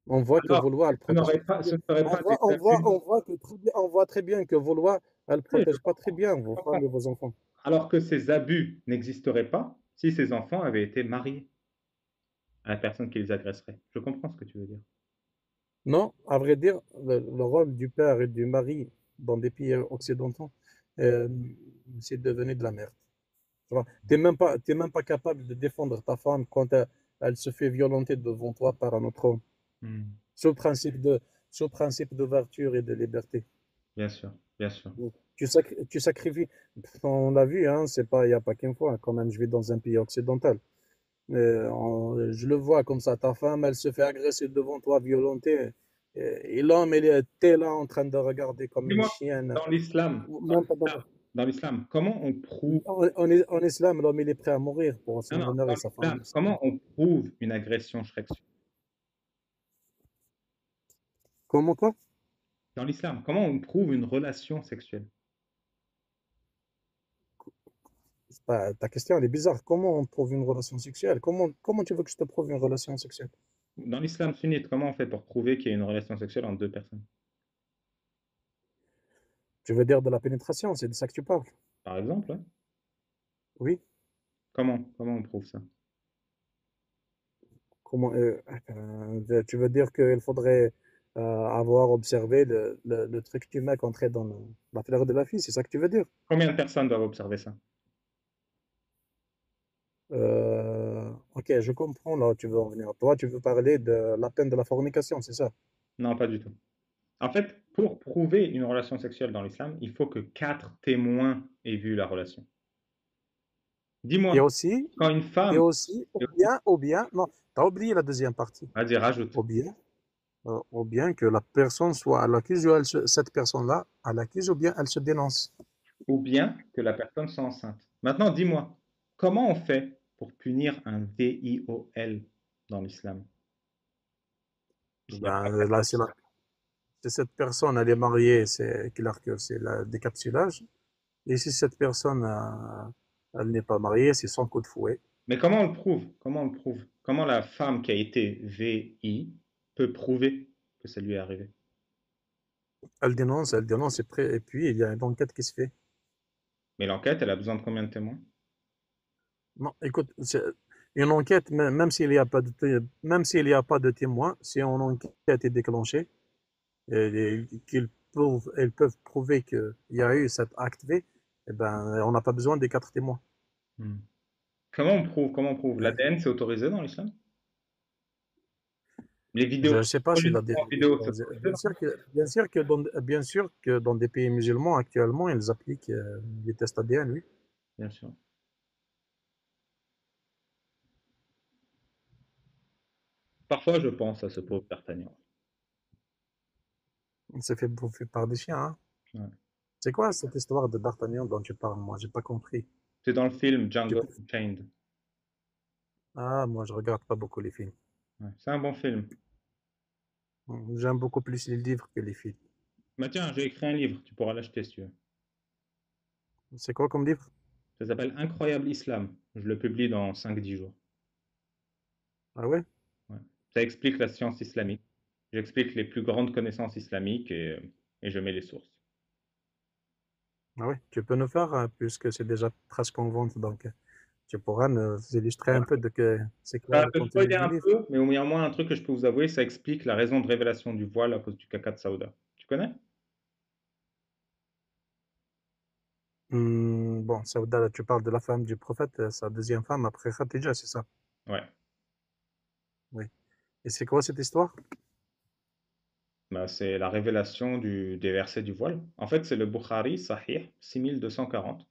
A: On voit que
B: Alors,
A: Vaulois, elle protège pas
B: ce
A: très
B: ne
A: bien.
B: serait pas des abus.
A: On voit très bien que Vaulois, elle
B: Oui, je
A: protège pas très
B: comprends,
A: bien
B: je
A: vos femmes et
B: comprends.
A: vos enfants.
B: Alors que ces abus n'existeraient pas si ces enfants avaient été mariés à la personne qui les agresserait. Je comprends ce que tu veux dire.
A: Non, à vrai dire, le rôle du père et du mari dans des pays occidentaux, euh, c'est devenu de la merde. T'es même pas capable de défendre ta femme quand elle se fait violenter devant toi par un autre homme.
B: Hmm.
A: Sous le principe de, sous le principe d'ouverture et de liberté.
B: Bien sûr, bien sûr.
A: Tu sacrifies. On l'a vu, hein, c'est pas, il n'y a pas qu'une fois. Quand même, je vis dans un pays occidental. Je le vois comme ça. Ta femme, elle se fait agresser devant toi, violenter. Et l'homme, t'es là en train de regarder comme une
B: Dis-moi,
A: chienne.
B: dans l'islam,
A: Même pas dans-
B: dans l'islam, comment on prouve,
A: En islam, l'homme, il est prêt à mourir pour
B: non,
A: son
B: non,
A: honneur
B: dans
A: et sa
B: l'islam,
A: famille.
B: comment on prouve une agression sexuelle?
A: Comment quoi?
B: Dans l'islam, comment on prouve une relation sexuelle?
A: Ta question, elle est bizarre. Comment on prouve une relation sexuelle? Comment tu veux que je te prouve une relation sexuelle?
B: Dans l'islam sunnite, comment on fait pour prouver qu'il y a une relation sexuelle entre deux personnes?
A: Tu veux dire de la pénétration, c'est de ça que tu parles?
B: Par exemple, hein.
A: Oui.
B: Comment on prouve ça?
A: Tu veux dire qu'il faudrait avoir observé le truc que tu mets entrer dans la fleur de la fille, c'est ça que tu veux dire?
B: Combien de personnes doivent observer ça?
A: Ok, je comprends là où tu veux en venir. Toi, tu veux parler de la peine de la fornication, c'est ça?
B: Non, pas du tout. En fait, pour prouver une relation sexuelle dans l'islam, il faut que 4 témoins aient vu la relation.
A: Et
B: Dis-moi,
A: aussi,
B: quand une
A: et
B: femme...
A: aussi, non, t'as oublié la deuxième partie.
B: Vas-y, rajoute.
A: Ou bien que la personne soit à l'accuse ou cette personne-là à l'accuse ou bien elle se dénonce.
B: Ou bien que la personne soit enceinte. Maintenant, dis-moi, comment on fait pour punir un VIOL dans l'islam? S'il n'y a pas
A: Ben, là, si cette personne elle est mariée, c'est clair que c'est le décapsulage. Et si cette personne elle n'est pas mariée, c'est son coup de fouet.
B: Mais comment on le prouve? Comment on le prouve? Comment la femme qui a été VI peut prouver que ça lui est arrivé?
A: Elle dénonce et puis il y a une enquête qui se fait.
B: Mais l'enquête, elle a besoin de combien de témoins?
A: Non, écoute, une enquête, même s'il n'y a pas même s'il y a pas de témoins, si une enquête est déclenchée, elles peuvent prouver qu'il y a eu cet acte V, eh ben, on n'a pas besoin des 4 témoins.
B: Hmm. Comment on prouve? Comment on prouve?
A: Ouais.
B: L'ADN, c'est autorisé dans l'islam? Les
A: Je
B: vidéos,
A: ne sais pas si
B: enregistrement vidéo, c'est autorisé dans
A: bien sûr que dans des pays musulmans actuellement, ils appliquent les tests ADN, oui.
B: bien sûr. Parfois, je pense à ce pauvre D'Artagnan.
A: Il s'est fait bouffer par des chiens, hein.
B: Ouais.
A: C'est quoi cette histoire de D'Artagnan dont tu parles? Moi, j'ai pas compris.
B: C'est dans le film
A: Tu
B: Django
A: peux-
B: Unchained.
A: Ah, moi, je regarde pas beaucoup les films.
B: Ouais. C'est un bon film.
A: J'aime beaucoup plus les livres que les films.
B: Bah tiens, j'ai écrit un livre, tu pourras l'acheter si tu veux.
A: C'est quoi comme livre?
B: Ça s'appelle Incroyable Islam. Je le publie dans 5-10 jours.
A: Ah ouais?
B: Ouais. Ça explique la science islamique. J'explique les plus grandes connaissances islamiques et je mets les sources.
A: Ah ouais? Tu peux nous faire, puisque c'est déjà presque en vente, donc tu pourras nous illustrer un
B: Voilà.
A: peu de que c'est quoi
B: Ça va
A: le
B: te
A: contenu
B: spoiler
A: du
B: un
A: livre.
B: peu, mais au moins un truc que je peux vous avouer, ça explique la raison de révélation du voile à cause du caca de Saouda. Tu connais?
A: Bon, Saouda, tu parles de la femme du prophète, sa deuxième femme après Khadija, c'est ça?
B: Ouais.
A: Oui. Et c'est quoi cette histoire?
B: Bah, c'est la révélation des versets du voile. En fait, c'est le Bukhari, Sahih, 6240.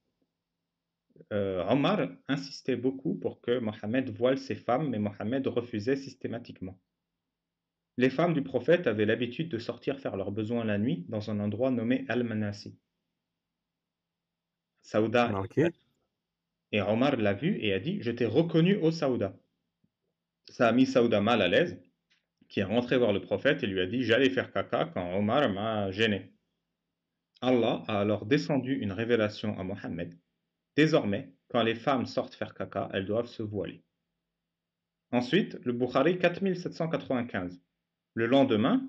B: Omar insistait beaucoup pour que Mohammed voile ses femmes, mais Mohammed refusait systématiquement. Les femmes du prophète avaient l'habitude de sortir faire leurs besoins la nuit dans un endroit nommé Al-Manasi. Saouda
A: Ok.
B: et Omar l'a vu et a dit: Je t'ai reconnu, ô Saouda. Ça a mis Saouda mal à l'aise, qui est rentré voir le prophète et lui a dit: J'allais faire caca quand Omar m'a gêné. Allah a alors descendu une révélation à Mohammed. Désormais, quand les femmes sortent faire caca, elles doivent se voiler. Ensuite, le Bukhari 4795. Le lendemain,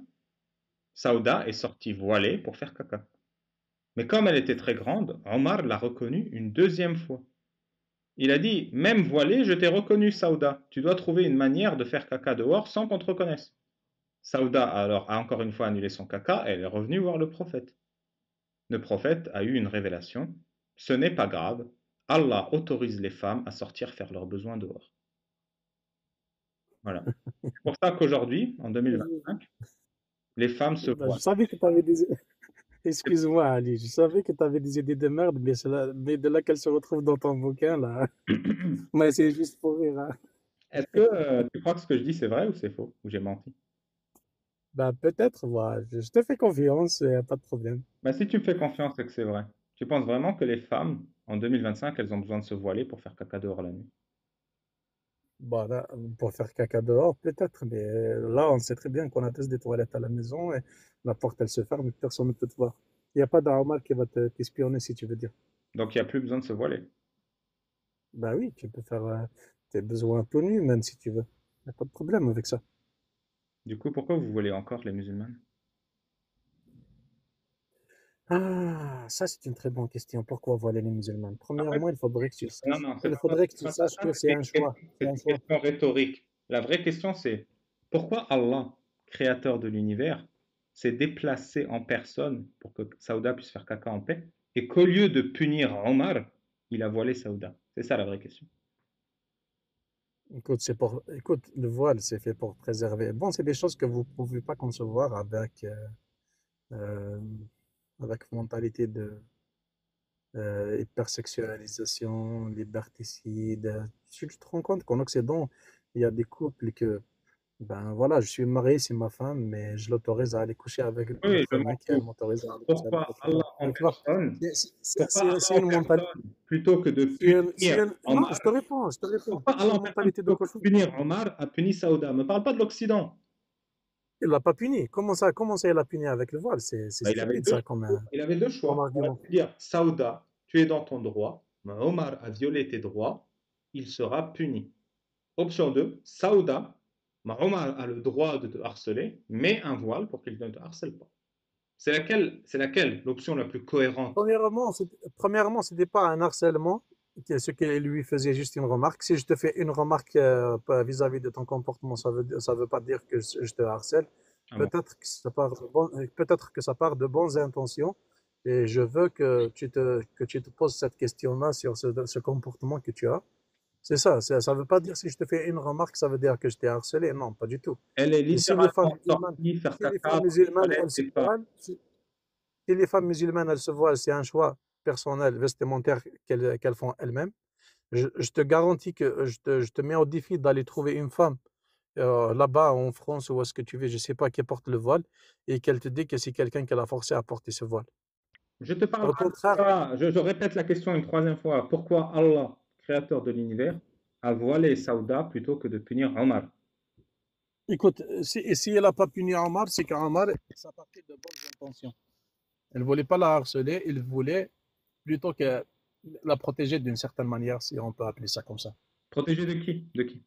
B: Saouda est sortie voilée pour faire caca. Mais comme elle était très grande, Omar l'a reconnue une deuxième fois. Il a dit: Même voilée, je t'ai reconnu, Saouda. Tu dois trouver une manière de faire caca dehors sans qu'on te reconnaisse. Saouda alors a encore une fois annulé son caca et elle est revenue voir le prophète. Le prophète a eu une révélation. Ce n'est pas grave. Allah autorise les femmes à sortir faire leurs besoins dehors. Voilà. C'est pour ça qu'aujourd'hui, en 2025, les femmes se
A: Bah, je
B: voilent.
A: savais que tu avais des... Excuse-moi, Ali, je savais que tu avais des idées de merde, mais de là qu'elles se retrouvent dans ton bouquin, là. Mais c'est juste pour rire, hein.
B: Est-ce que tu crois que ce que je dis c'est vrai ou c'est faux? Ou j'ai menti?
A: Bah, peut-être, voilà. Je te fais confiance, pas de problème.
B: Bah, si tu me fais confiance, c'est que c'est vrai. Tu penses vraiment que les femmes, en 2025, elles ont besoin de se voiler pour faire caca dehors la nuit?
A: Bon, là, pour faire caca dehors, peut-être, mais là, on sait très bien qu'on a tous des toilettes à la maison et la porte, elle se ferme et personne ne peut te voir. Il n'y a pas d'armal qui va t'espionner, si tu veux dire.
B: Donc il n'y a plus besoin de se voiler.
A: Bah oui, tu peux faire tes besoins tout nus, même si tu veux. Il n'y a pas de problème avec ça.
B: Du coup, pourquoi vous voilez encore les musulmanes?
A: Ah, ça, c'est une très bonne question. Pourquoi voiler les musulmans?
B: En fait,
A: Premièrement, il faudrait que tu
B: non,
A: saches.
B: non, c'est
A: Il
B: pas ça.
A: faudrait que
B: C'est
A: tu
B: pas ça.
A: saches que c'est un choix. C'est
B: C'est
A: un
B: une
A: choix.
B: question rhétorique. La vraie question, c'est pourquoi Allah, créateur de l'univers, s'est déplacé en personne pour que Saouda puisse faire caca en paix, et qu'au lieu de punir Omar, il a voilé Saouda. C'est ça la vraie question.
A: Écoute, écoute, le voile, c'est fait pour préserver. Bon, c'est des choses que vous ne pouvez pas concevoir euh, avec mentalité de hypersexualisation, liberticide. Tu te rends compte qu'en Occident, il y a des couples que, ben voilà, je suis marié, c'est ma femme, mais je l'autorise à aller coucher avec un
B: Oui,
A: autre
B: je m'en
A: mec et elle
B: fous.
A: m'autorise à aller coucher avec
B: Pourquoi
A: autre femme.
B: Allah en
A: Donc, tu vois,
B: personne, pourquoi
A: c'est
B: Allah en
A: une mentalité.
B: personne, plutôt que de punir
A: Non,
B: Omar,
A: je te réponds.
B: pourquoi
A: C'est
B: Allah
A: une
B: en personne,
A: mentalité de
B: plutôt que
A: cochon.
B: de punir Omar, a puni Saouda? Ne me parle pas de l'Occident.
A: Il l'a pas puni. Comment ça, il l'a puni avec le voile? C'est
B: Ben,
A: stupide, ça,
B: il avait deux
A: comme
B: choix. Il aurait
A: argument.
B: pu dire: Saouda, tu es dans ton droit, mais Omar a violé tes droits, il sera puni. Option 2, Saouda, mais Omar a le droit de te harceler, mets un voile pour qu'il ne te harcèle pas. C'est laquelle l'option la plus cohérente?
A: Premièrement, c'était pas un harcèlement, ce qu'il lui faisait juste une remarque. Si je te fais une remarque vis-à-vis de ton comportement, ça veut pas dire que je te harcèle.
B: Ah bon.
A: Peut-être que ça part de bonnes intentions et je veux que tu te poses cette question-là sur ce comportement que tu as. C'est ça, ça veut pas dire si je te fais une remarque, ça veut dire que je t'ai harcelé. Non, pas du tout.
B: Elle est
A: Et si les femmes
B: littéralement
A: musulmanes,
B: sortie faire
A: si les
B: caca
A: femmes
B: dans les
A: musulmanes,
B: toilettes
A: elles se
B: des femmes.
A: voilent, si les femmes musulmanes, elles se voilent, c'est un choix personnel, vestimentaire qu'elles font elles-mêmes. Je te garantis que je te mets au défi d'aller trouver une femme là-bas en France ou est-ce que tu veux, je sais pas, qui porte le voile et qu'elle te dit que c'est quelqu'un qui l'a forcé à porter ce voile.
B: Je te parle
A: Au
B: pas de
A: contraire,
B: ça. Je répète la question une troisième fois. Pourquoi Allah, créateur de l'univers, a voilé Saouda plutôt que de punir Omar?
A: écoute, si elle n'a pas puni Omar, c'est qu'Omar, ça partait de bonnes intentions. Elle ne voulait pas la harceler, il voulait plutôt que la protéger d'une certaine manière, si on peut appeler ça comme ça.
B: Protégé de qui? De qui?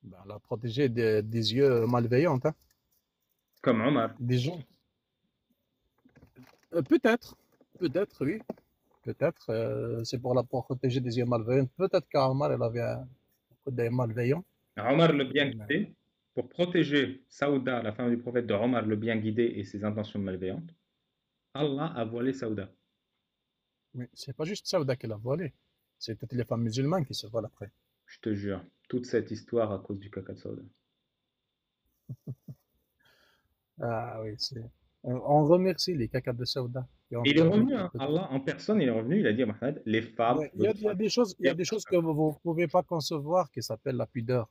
A: Ben, la protéger des yeux malveillants, hein,
B: Comme Omar.
A: des gens. Peut-être, peut-être, oui. Peut-être, c'est pour la protéger des yeux malveillants. Peut-être qu'Omar, elle avait un coup d'œil malveillant.
B: Omar le bien
A: Mais,
B: guidé, pour protéger Saouda, la femme du prophète de Omar le bien guidé et ses intentions malveillantes, Allah a voilé Saouda.
A: mais c'est pas juste Saouda qui l'a volé. C'est toutes les femmes musulmanes qui se volent après.
B: Je te jure, toute cette histoire à cause du caca de Saouda.
A: Ah oui, c'est. On remercie les caca de Saouda qui ont
B: Et il est
A: permis
B: revenu,
A: que
B: hein.
A: peut-être.
B: Allah en personne, il est revenu, il a dit à Mohamed, les femmes
A: Ouais,
B: ne
A: il y a des choses, il y a des choses que vous ne pouvez pas concevoir qui s'appellent la pudeur.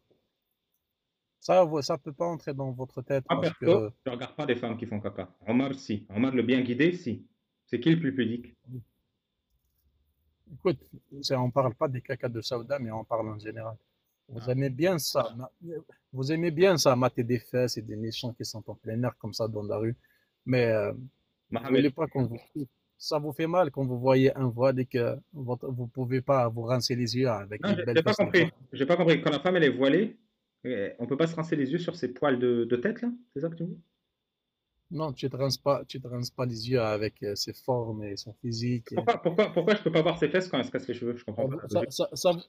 A: Ça peut pas entrer dans votre tête
B: Moi,
A: parce
B: perso,
A: que,
B: je ne regarde pas des femmes qui font caca. Omar, si. Omar, le bien guidé, si. C'est qui le plus pudique?
A: écoute, on parle pas des caca de Saouda, mais on parle en général. Vous
B: Ah.
A: aimez bien ça, vous aimez bien ça, mater des fesses et des méchants qui sont en plein air comme ça dans la rue, mais vous
B: Mohamed,
A: voulez pas qu'on vous. Ça vous fait mal quand vous voyez un voile et que vous pouvez pas vous rincer les yeux avec
B: non,
A: les
B: j'ai
A: belles
B: j'ai pas
A: fesses des
B: compris.
A: fois.
B: J'ai pas compris. Quand la femme, elle est voilée, on peut pas se rincer les yeux sur ses poils de tête, là? C'est ça que tu me dis?
A: Non, tu te rinces pas les yeux avec ses formes et son physique.
B: Pourquoi je peux pas voir ses fesses quand elle se casse les cheveux? Je comprends pas la logique.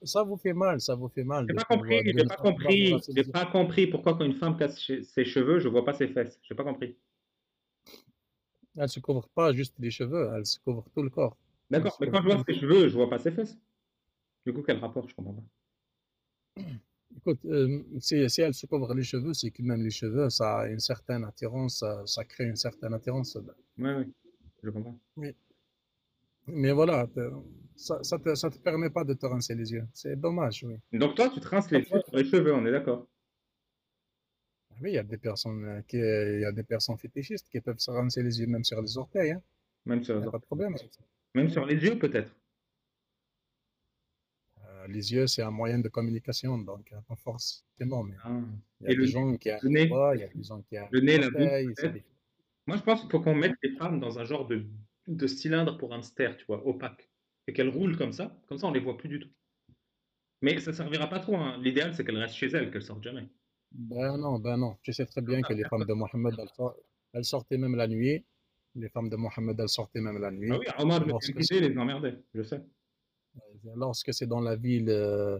A: Ça vous fait mal, ça vous fait mal
B: J'ai
A: de,
B: pas compris,
A: de
B: j'ai
A: ne
B: pas
A: pas pouvoir vous
B: compris,
A: rincer
B: j'ai
A: les yeux.
B: pas compris pourquoi quand une femme casse ses cheveux, je vois pas ses fesses. J'ai pas compris.
A: Elle se couvre pas juste les cheveux, elle se couvre tout le corps. Elle
B: D'accord,
A: se
B: mais
A: couvre
B: quand je
A: tout
B: vois
A: le
B: ses
A: corps.
B: cheveux, je vois pas ses fesses. Du coup, quel rapport? Je comprends pas.
A: Écoute, si elle se couvre les cheveux, c'est que même les cheveux, ça a une certaine attirance, ça crée une certaine attirance.
B: Oui, je comprends.
A: Oui. Mais voilà, ça te permet pas de te rincer les yeux. C'est dommage, oui.
B: Donc toi, tu te rinces les
A: Parfois,
B: yeux sur les cheveux, on est d'accord?
A: oui, il y a des personnes fétichistes qui peuvent se rincer les yeux même sur les orteils, hein.
B: Même
A: Il n'y a
B: sur,
A: pas de problème avec ça.
B: même sur les yeux, peut-être.
A: Les yeux, c'est un moyen de communication, donc pas forcément, mais
B: Ah.
A: il y
B: Et
A: a des gens qui ont
B: le
A: un
B: nez,
A: doigt, il y a des gens qui ont
B: le
A: un
B: nez, la bouche,
A: orteil, ça
B: peut-être.
A: dépend.
B: Moi, je pense qu'il faut qu'on mette
A: Hein.
B: les femmes dans un genre de cylindre pour hamster, tu vois, opaque. Et qu'elles roulent comme ça on les voit plus du tout. Mais ça servira pas trop, hein. L'idéal, c'est qu'elles restent chez elles, qu'elles sortent jamais.
A: Ben non. Tu sais très bien que les femmes de Mohammed, elles sortaient même la nuit. Les femmes de Mohammed, elles sortaient même la
B: Ah
A: nuit.
B: oui, Omar, le
A: Lorsque
B: guidé les emmerdait, je sais.
A: lorsque c'est dans la ville, euh,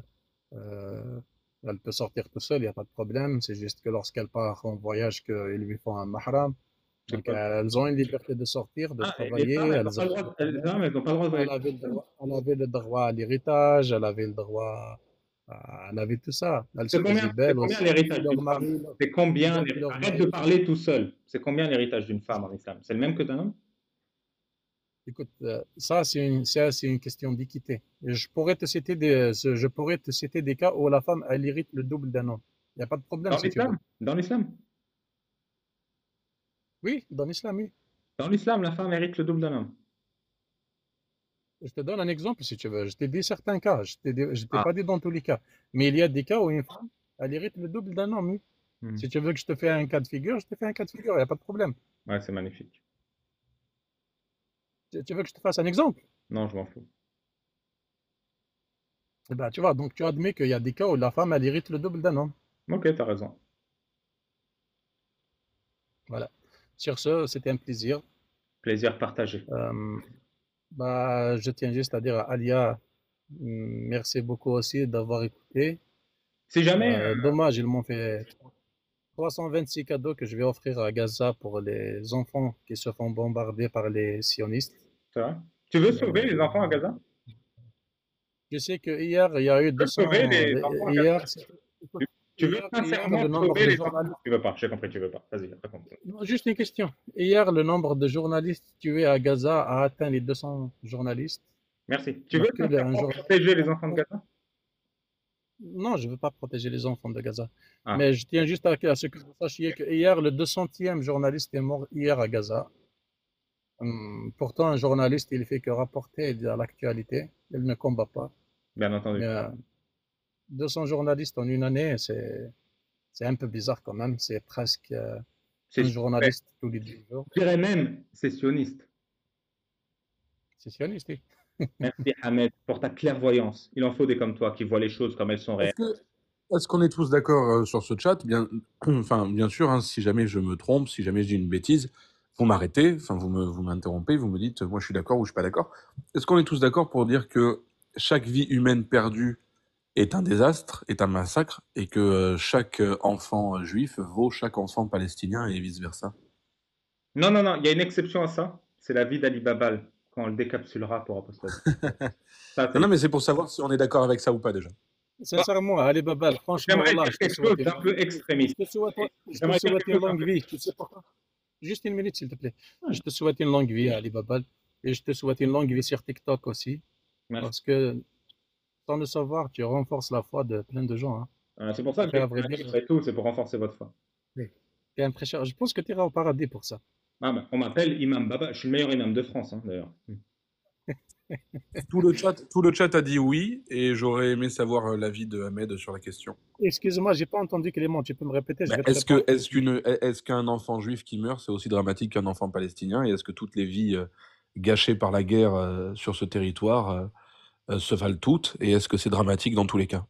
A: elle peut sortir tout seule, il n'y a pas de problème. C'est juste que lorsqu'elle part en voyage, qu'ils lui font un mahram.
B: C'est
A: Donc,
B: quoi?
A: elles ont une liberté de sortir, de
B: Ah, et les
A: travailler.
B: femmes, elles n'ont
A: Elles
B: pas le droit, les femmes, elles n'ont pas le droit de
A: Elle
B: voyager.
A: avait elle avait le droit à l'héritage, elle avait le droit elle avait tout ça. Elle se faisait
B: C'est
A: belle
B: combien
A: aussi.
B: l'héritage
A: Leur
B: d'une femme?
A: mari,
B: C'est combien
A: leur
B: Arrête de
A: mari.
B: parler tout seul. C'est combien l'héritage d'une femme en islam? C'est le même que d'un homme?
A: Écoute, c'est une question d'équité. Je pourrais te citer des cas où la femme, elle hérite le double d'un homme. Il n'y a pas de problème
B: Dans
A: si tu veux.
B: l'islam? Dans l'islam?
A: Oui, dans l'islam, oui.
B: Dans l'islam, la femme hérite le double d'un homme.
A: Je te donne un exemple si tu veux. Je t'ai dit certains cas. Je t'ai
B: Ah.
A: pas dit dans tous les cas. Mais il y a des cas où une femme, elle hérite le double d'un homme, oui.
B: Hmm.
A: Si tu veux que je te fais un cas de figure, je te fais un cas de figure. Il n'y a pas de problème.
B: Ouais, c'est magnifique.
A: Tu veux que je te fasse un exemple?
B: Non, je m'en fous.
A: Eh ben, tu vois, donc tu admets qu'il y a des cas où la femme, elle hérite le double d'un homme.
B: Ok, t'as raison.
A: Voilà. Sur ce, c'était un plaisir.
B: Plaisir partagé.
A: Je tiens juste à dire à Alia, merci beaucoup aussi d'avoir écouté.
B: Si jamais,
A: Dommage, ils m'ont fait 326 cadeaux que je vais offrir à Gaza pour les enfants qui se font bombarder par les sionistes.
B: c'est vrai? Tu veux sauver les enfants à Gaza?
A: Je sais que hier, il y a eu
B: Tu veux sauver les enfants à Gaza? Tu veux
A: hier,
B: sincèrement
A: le nombre
B: sauver
A: de
B: les enfants?
A: journalistes.
B: Tu veux pas, j'ai compris, tu veux pas. Vas-y, raconte.
A: Non, juste une question. Hier, le nombre de journalistes tués à Gaza a atteint les 200 journalistes.
B: Merci. Tu
A: Donc,
B: veux sincèrement protéger les enfants de Gaza?
A: Non, je ne veux pas protéger les enfants de Gaza.
B: Ah.
A: Mais je tiens juste à ce que vous sachiez que hier, le 200e journaliste est mort hier à Gaza. Pourtant, un journaliste, il fait que rapporter à l'actualité. Il ne combat pas.
B: Bien entendu.
A: Mais 200 journalistes en une année, c'est un peu bizarre quand même. C'est presque un journaliste tous les 2 jours.
B: Je dirais même, c'est sioniste.
A: C'est sioniste, oui.
B: Merci Ahmed pour ta clairvoyance. Il en faut des comme toi qui voient les choses comme elles sont réelles.
C: Est-ce qu'on est tous d'accord sur ce chat? Bien sûr, hein, si jamais je me trompe, si jamais je dis une bêtise, vous m'arrêtez, vous m'interrompez, vous me dites, moi je suis d'accord ou je suis pas d'accord. Est-ce qu'on est tous d'accord pour dire que chaque vie humaine perdue est un désastre, est un massacre, et que chaque enfant juif vaut chaque enfant palestinien et vice-versa?
B: Non, il y a une exception à ça. C'est la vie d'Ali Babal, quand on le décapsulera pour apostasie.
C: Non, mais c'est pour savoir si on est d'accord avec ça ou pas déjà.
A: Sincèrement, Ali Babal, franchement,
B: J'aimerais
A: Allah,
B: dire quelque chose d'un peu extrémiste.
A: je te souhaite une longue vie. Tu sais pourquoi? Juste une minute, s'il te plaît.
B: Ouais.
A: Je te souhaite une longue vie à Alibaba et je te souhaite une longue vie sur TikTok aussi.
B: Merci.
A: Parce que, sans le savoir, tu renforces la foi de plein de gens. Hein.
B: C'est pour ça que
A: Après,
B: j'ai
A: à vrai
B: fait un
A: dire,
B: livre et tout, c'est pour renforcer votre foi.
A: t'es impressionnant. Je pense que tu iras au paradis pour ça.
B: Ah ben, on m'appelle Imam Baba. Je suis le meilleur imam de France, hein, d'ailleurs.
C: Tout le chat a dit oui, et j'aurais aimé savoir l'avis de Ahmed sur la question.
A: Excuse-moi, j'ai pas entendu Clément. Tu peux me répéter? Je
C: Bah,
A: vais te répondre.
C: est-ce qu'un enfant juif qui meurt, c'est aussi dramatique qu'un enfant palestinien? Et est-ce que toutes les vies gâchées par la guerre sur ce territoire se valent toutes? Et est-ce que c'est dramatique dans tous les cas?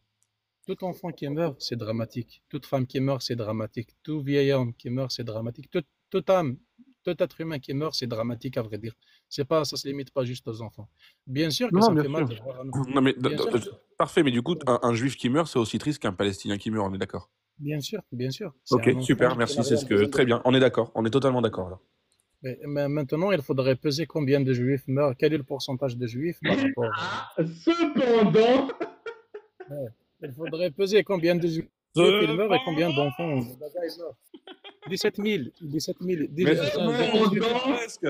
A: Tout enfant qui meurt, c'est dramatique. Toute femme qui meurt, c'est dramatique. Tout vieil homme qui meurt, c'est dramatique. Toute âme, tout être humain qui meurt, c'est dramatique, à vrai dire. C'est pas, ça se limite pas juste aux enfants. Bien sûr que
C: Non,
A: ça me
C: bien
A: fait mal
C: sûr.
A: de voir un...
C: Non, mais
A: Bien sûr,
C: parfait, mais du coup, un juif qui meurt, c'est aussi triste qu'un palestinien qui meurt, on est d'accord?
A: bien sûr, bien sûr. C'est
C: Ok,
A: un enfant
C: super,
A: qui
C: merci,
A: n'a
C: c'est
A: rien besoin de...
C: très bien, on est d'accord, on est totalement d'accord là.
A: Mais maintenant, il faudrait peser combien de juifs meurent, quel est le pourcentage de juifs par rapport...
B: Cependant,
A: Ouais. Il faudrait peser combien de juifs ils meurent et combien d'enfants de Gaza ils meurent. 17 000, 17 000,
C: Mais presque.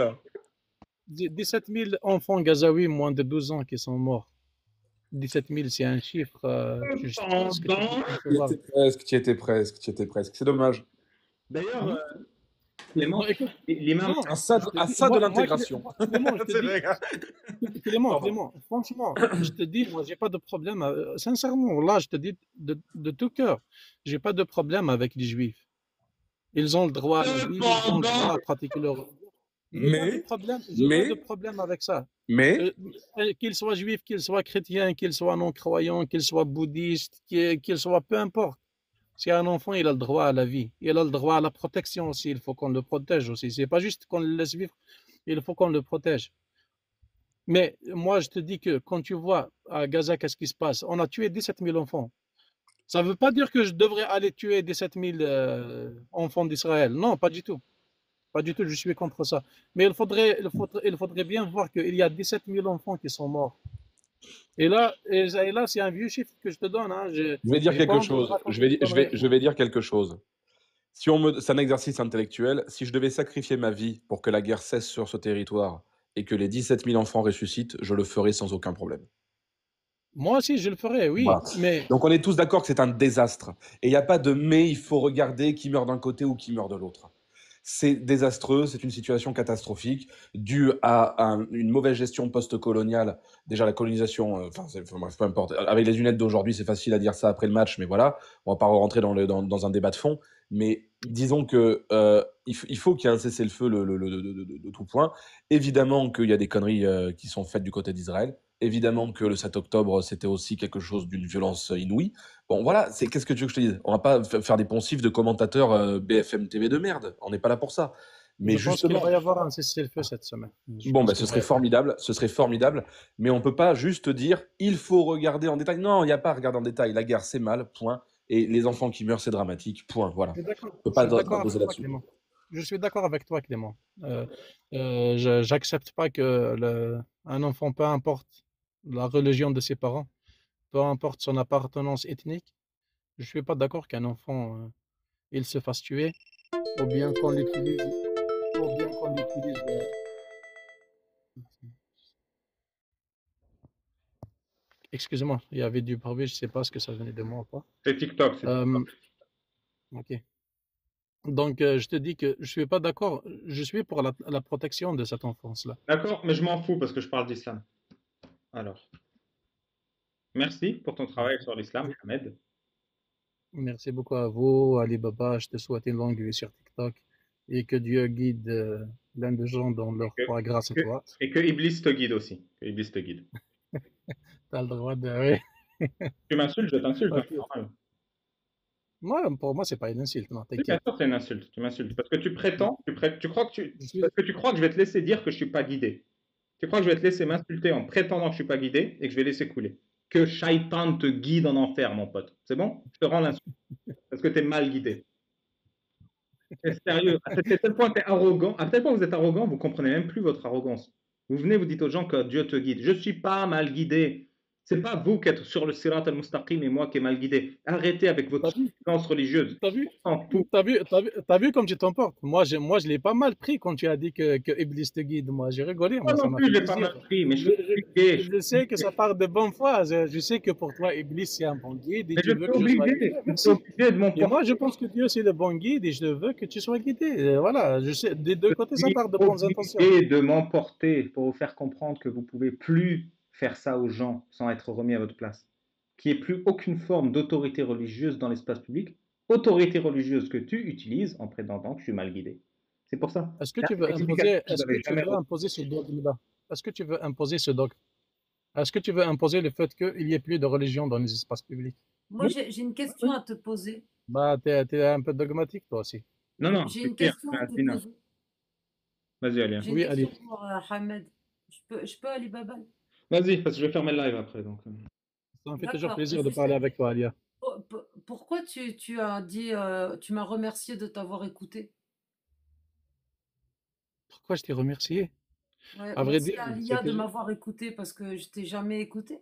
A: 17 000 enfants gazaouis moins de 12 ans qui sont morts. 17 000, c'est un chiffre. Je pense que tu peux concevoir.
C: Tu y étais presque. C'est dommage.
B: d'ailleurs, Clément,
A: Non, écoute,
B: l'imam,
A: non,
C: À ça
A: je te
C: de
A: dis, moi,
C: l'intégration.
A: Clément, je te
C: C'est
A: dis,
C: vrai, gars. Pardon.
A: Clément, franchement, je te dis, moi, j'ai pas de problème. Sincèrement, là, je te dis de tout cœur, j'ai pas de problème avec les juifs. Ils ont le droit à la vie, ils ont le droit à pratiquer leur. J'ai pas de problème avec ça.
C: Mais
A: Qu'ils soient juifs, qu'ils soient chrétiens, qu'ils soient non-croyants, qu'ils soient bouddhistes, qu'ils soient peu importe. Si un enfant, il a le droit à la vie, il a le droit à la protection aussi, il faut qu'on le protège aussi. C'est pas juste qu'on le laisse vivre, il faut qu'on le protège. Mais moi, je te dis que quand tu vois à Gaza, qu'est-ce qui se passe? On a tué 17 000 enfants. Ça ne veut pas dire que je devrais aller tuer 17 000 enfants d'Israël. Non, pas du tout. Pas du tout, je suis contre ça. Mais il faudrait bien voir qu'il y a 17 000 enfants qui sont morts. Et là c'est un vieux chiffre que je te donne. Hein.
C: je vais dire quelque chose. Je vais dire quelque chose. Si c'est un exercice intellectuel, si je devais sacrifier ma vie pour que la guerre cesse sur ce territoire et que les 17 000 enfants ressuscitent, je le ferai sans aucun problème.
A: Moi aussi, je le ferais, oui.
C: Voilà.
A: Mais...
C: Donc on est tous d'accord que c'est un désastre. Et il n'y a pas de mais, il faut regarder qui meurt d'un côté ou qui meurt de l'autre. C'est désastreux, c'est une situation catastrophique due à une mauvaise gestion post-coloniale. Déjà la colonisation, bref, peu importe. Avec les lunettes d'aujourd'hui, c'est facile à dire ça après le match, mais voilà, on va pas rentrer dans un débat de fond. Mais disons que il faut qu'il y ait un cessez-le-feu de tout point. Évidemment qu'il y a des conneries qui sont faites du côté d'Israël. Évidemment que le 7 octobre, c'était aussi quelque chose d'une violence inouïe. Bon, voilà, qu'est-ce que tu veux que je te dise? On va pas faire des poncifs de commentateurs BFM TV de merde. On n'est pas là pour ça. Mais
A: je pense qu'il va y avoir un cessez-le-feu cette semaine.
C: Bon, ce serait formidable. Ce serait formidable. Mais on peut pas juste dire il faut regarder en détail. Non, il n'y a pas à regarder en détail. La guerre, c'est mal, point. Et les enfants qui meurent, c'est dramatique, point. Voilà. On peut pas doser là-dessus.
A: Je suis d'accord avec toi, Clément. J'accepte pas que un enfant, peu importe la religion de ses parents, peu importe son appartenance ethnique, je suis pas d'accord qu'un enfant il se fasse tuer, ou bien qu'on l'utilise, Excusez-moi, il y avait du bruit, je sais pas ce que ça venait de moi ou pas.
B: C'est TikTok.
A: Ok. Donc, je te dis que je suis pas d'accord. Je suis pour la protection de cette enfance-là.
B: D'accord, mais je m'en fous parce que je parle d'islam. Alors, merci pour ton travail sur l'islam, Ahmed.
A: Merci beaucoup à vous, Alibaba. Je te souhaite une longue vie sur TikTok et que Dieu guide plein de gens dans leur foi grâce à toi.
B: Et que Iblis te guide aussi. Que Iblis te guide.
A: T'as le droit de... Oui.
B: Tu m'insultes, je t'insulte.
A: Okay. Moi, pour moi, c'est pas une insulte, non,
B: oui, bien sûr, c'est une insulte. Tu m'insultes parce que tu prétends, parce que tu crois que je vais te laisser dire que je suis pas guidé. Tu crois que je vais te laisser m'insulter en prétendant que je suis pas guidé et que je vais laisser couler. Que Shaitan te guide en enfer, mon pote. C'est bon? Je te rends l'insulte parce que tu es mal guidé. C'est sérieux. À tel point tu es arrogant. À tel point vous êtes arrogant, vous comprenez même plus votre arrogance. Vous venez, vous dites aux gens que Dieu te guide. Je suis pas mal guidé. C'est pas vous qui êtes sur le sirat al-mustaqim et moi qui est mal guidé. Arrêtez avec votre
E: T'as vu?
B: silence religieuse.
E: T'as vu?
B: On s'en fout.
E: T'as vu comme tu t'emportes? Moi, je l'ai pas mal pris quand tu as dit que Iblis te guide. Moi, j'ai rigolé.
B: Moi
E: Moi, ça
B: non
E: m'a
B: plus,
E: fait
B: je l'ai pas
E: plaisir.
B: mal pris, mais je
E: Je,
B: vais expliquer.
E: je sais que ça part de bonne foi. Je sais que pour toi, Iblis, c'est un bon guide et
B: Mais
E: tu
B: je
E: veux
B: suis
E: que je sois
B: obligé.
E: guidé.
B: Je suis
E: Merci.
B: obligé de
E: Et
B: m'emporter.
E: moi, je pense que Dieu, c'est le bon guide et je veux que tu sois guidé. Voilà, je sais, des deux côtés, ça
B: suis
E: part de bonnes intentions.
B: obligé de m'emporter pour vous faire comprendre que vous pouvez plus faire ça aux gens sans être remis à votre place. Qu'il n'y ait plus aucune forme d'autorité religieuse dans l'espace public, autorité religieuse que tu utilises en prétendant que je suis mal guidé. C'est pour ça.
E: Est-ce que
B: La
E: tu veux
B: rectification,
E: imposer,
B: vous
E: est-ce que
B: n'avez
E: tu
B: jamais
E: veux imposer ce dogme-là? Est-ce que tu veux imposer ce dogme? Est-ce que tu veux imposer le fait qu'il n'y ait plus de religion dans les espaces publics?
D: Moi, j'ai une question à te poser.
E: Bah, t'es un peu dogmatique, toi aussi.
B: Non, non,
D: J'ai
B: c'est
D: une
B: pire.
D: question
B: c'est
D: à
B: un
D: te
B: dîner.
D: poser.
B: Vas-y, Alia.
D: J'ai une
E: Oui,
D: question
E: allez.
D: pour Hamed. Je peux Ali Baba?
B: Vas-y, parce que je vais fermer le live après. Donc.
E: Ça me fait toujours
D: D'accord.
E: plaisir de parler avec toi, Alia.
D: Pourquoi tu as dit, tu m'as remercié de t'avoir écouté?
E: Pourquoi je t'ai remercié?
D: Ouais,
E: À vrai
D: merci
E: dire,
D: à Alia
E: c'était
D: de
E: ju-
D: m'avoir écouté parce que je t'ai jamais écouté.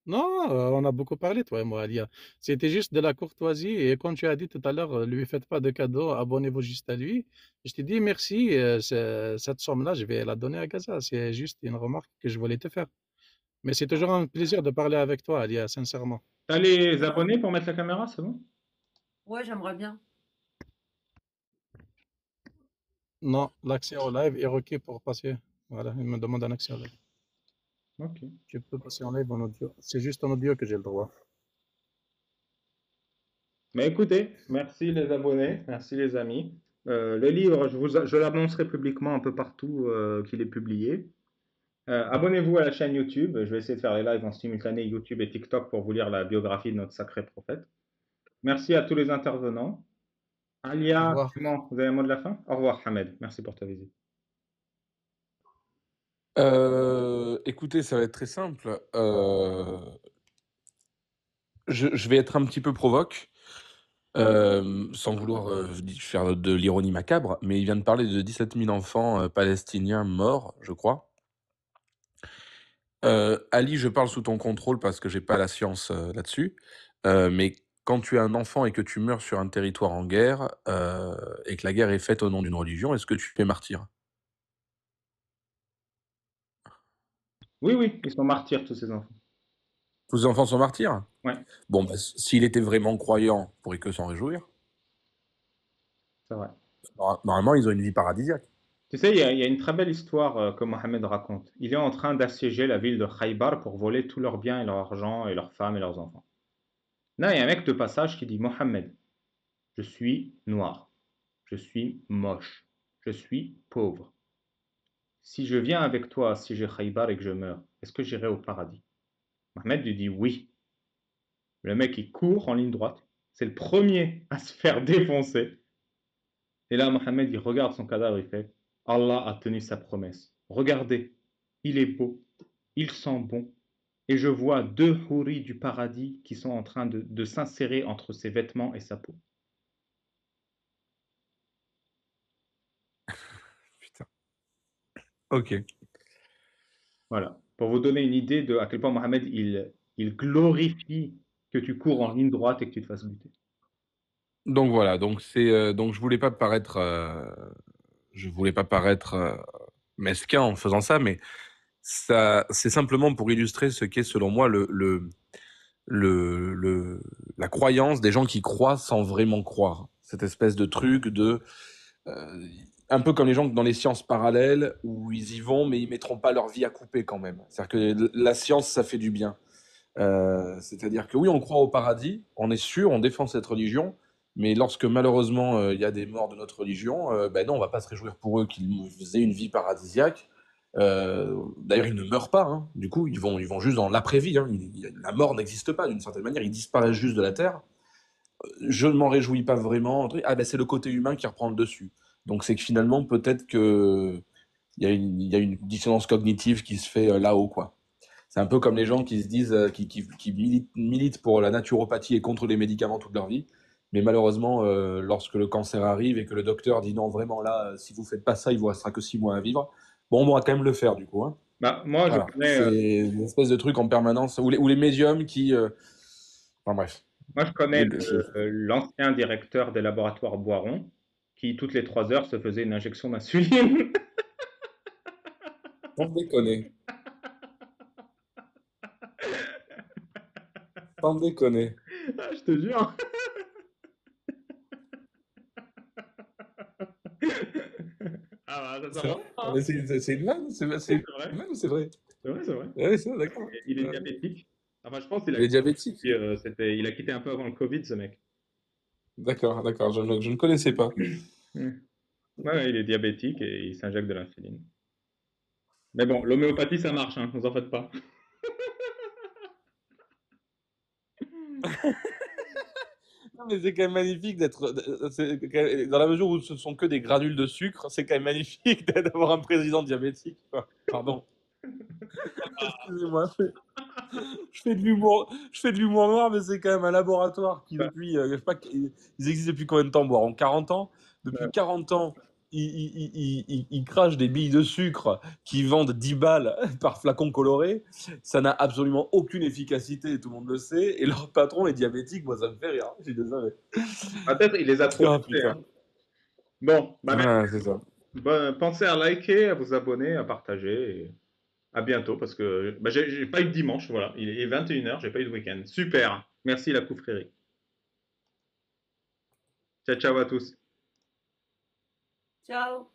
E: Non, on a beaucoup parlé, toi et moi, Alia. C'était juste de la courtoisie. Et quand tu as dit tout à l'heure, lui faites pas de cadeau, abonnez-vous juste à lui. Je t'ai dit merci, cette somme-là, je vais la donner à Gaza. C'est juste une remarque que je voulais te faire. Mais c'est toujours un plaisir de parler avec toi, Alia, sincèrement.
B: T'as les abonnés pour mettre la caméra, c'est bon?
D: Ouais, j'aimerais bien.
E: Non, l'accès au live est requis pour passer. Voilà, il me demande un accès au live.
B: Ok.
E: Tu peux passer en live en audio. C'est juste en audio que j'ai le droit.
B: Mais écoutez, merci les abonnés, merci les amis. Le livre, je l'annoncerai publiquement un peu partout qu'il est publié. Abonnez-vous à la chaîne YouTube. Je vais essayer de faire les lives en simultané YouTube et TikTok pour vous lire la biographie de notre sacré prophète. Merci à tous les intervenants.
E: Au
B: Alia,
E: revoir.
B: Clément, vous avez un mot de la fin? Au revoir, Hamed. Merci pour ta visite.
C: Écoutez, ça va être très simple. Je vais être un petit peu provoque, sans vouloir faire de l'ironie macabre, mais il vient de parler de 17 000 enfants palestiniens morts, je crois. Ali, je parle sous ton contrôle parce que j'ai pas la science là-dessus, mais quand tu es un enfant et que tu meurs sur un territoire en guerre, et que la guerre est faite au nom d'une religion, est-ce que tu es martyr?
B: Oui, oui, ils sont martyrs, tous ces enfants.
C: Tous les enfants sont martyrs?
B: Ouais,
C: Bon, bah, s'il était vraiment croyant, on pourrait que s'en réjouir.
B: c'est vrai.
C: Normalement, ils ont une vie paradisiaque.
B: Tu sais, il y a une très belle histoire que Mohamed raconte. Il est en train d'assiéger la ville de Khaybar pour voler tous leurs biens et leur argent et leurs femmes et leurs enfants. Là, il y a un mec de passage qui dit, Mohamed, je suis noir, je suis moche, je suis pauvre. Si je viens avec toi assiéger Khaybar et que je meurs, est-ce que j'irai au paradis? Mohamed lui dit oui. Le mec, il court en ligne droite. C'est le premier à se faire défoncer. Et là, Mohamed, il regarde son cadavre, il fait Allah a tenu sa promesse. Regardez, il est beau, il sent bon. Et je vois deux houris du paradis qui sont en train de s'insérer entre ses vêtements et sa peau.
C: Putain. Ok.
B: Voilà. Pour vous donner une idée de à quel point Mohamed, il glorifie que tu cours en ligne droite et que tu te fasses buter.
C: Donc voilà, donc je voulais pas paraître mesquin en faisant ça, mais ça, c'est simplement pour illustrer ce qu'est selon moi la croyance des gens qui croient sans vraiment croire. Cette espèce de truc euh, un peu comme les gens dans les sciences parallèles où ils y vont, mais ils mettront pas leur vie à couper quand même. C'est-à-dire que la science, ça fait du bien. C'est-à-dire que oui, on croit au paradis, on est sûr, on défend cette religion, mais lorsque malheureusement il y a des morts de notre religion, ben non, on va pas se réjouir pour eux qu'ils aient une vie paradisiaque. D'ailleurs, ils ne meurent pas, hein. Du coup, ils vont juste dans l'après-vie, hein. La mort n'existe pas d'une certaine manière, ils disparaissent juste de la terre. Je ne m'en réjouis pas vraiment. Ah ben c'est le côté humain qui reprend le dessus. Donc c'est que finalement peut-être que il y a une dissonance cognitive qui se fait là-haut, quoi. C'est un peu comme les gens qui se disent, qui militent pour la naturopathie et contre les médicaments toute leur vie. Mais malheureusement, lorsque le cancer arrive et que le docteur dit non, vraiment là, si vous faites pas ça, il vous restera que 6 mois à vivre. Bon, on va quand même le faire du coup, hein.
B: Bah, moi, je
C: Voilà.
B: connais,
C: C'est une espèce de truc en permanence. Ou les médiums qui. Enfin bref.
B: moi, je connais
C: Les- c'est-
B: l'ancien directeur des laboratoires Boiron qui, toutes les 3 heures, se faisait une injection d'insuline.
C: Sans déconner. Sans déconner.
B: Ah, je te jure. Ah bah, ça
C: C'est
B: va
C: vrai?
B: pas, hein.
C: Mais c'est une vanne? C'est
B: C'est vrai,
C: une vanne ou c'est vrai?
B: c'est vrai, c'est vrai.
C: Oui, c'est vrai, d'accord.
B: Il est diabétique. Enfin, je pense qu'il a,
C: Il est diabétique.
B: il a quitté un peu avant le Covid, ce mec.
C: D'accord, d'accord. Je ne connaissais pas.
B: Ouais, ouais, il est diabétique et il s'injecte de l'insuline. Mais bon, l'homéopathie, ça marche, hein, vous en faites pas.
C: Non, mais c'est quand même magnifique d'être. Dans la mesure où ce sont que des granules de sucre, c'est quand même magnifique d'avoir un président diabétique, quoi. Pardon. Excusez-moi. Je fais de l'humour noir, mais c'est quand même un laboratoire qui, depuis, je sais pas, ils existent depuis combien de temps, Boire en 40 ans? Depuis 40 ans, ils crachent des billes de sucre qui vendent 10 balles par flacon coloré. Ça n'a absolument aucune efficacité, tout le monde le sait. Et leur patron est diabétique, moi ça me fait rire. Je suis désolé.
B: Peut-être il les a trop
C: Ah
B: poussés, hein.
C: putain.
B: Bon, bah,
C: Ouais, c'est ça.
B: pensez à liker, à vous abonner, à partager. Et à bientôt parce que bah, j'ai pas eu de dimanche, voilà. Il est 21h, j'ai pas eu de week-end. Super. Merci la confrérie. Ciao, ciao à tous.
D: Ciao.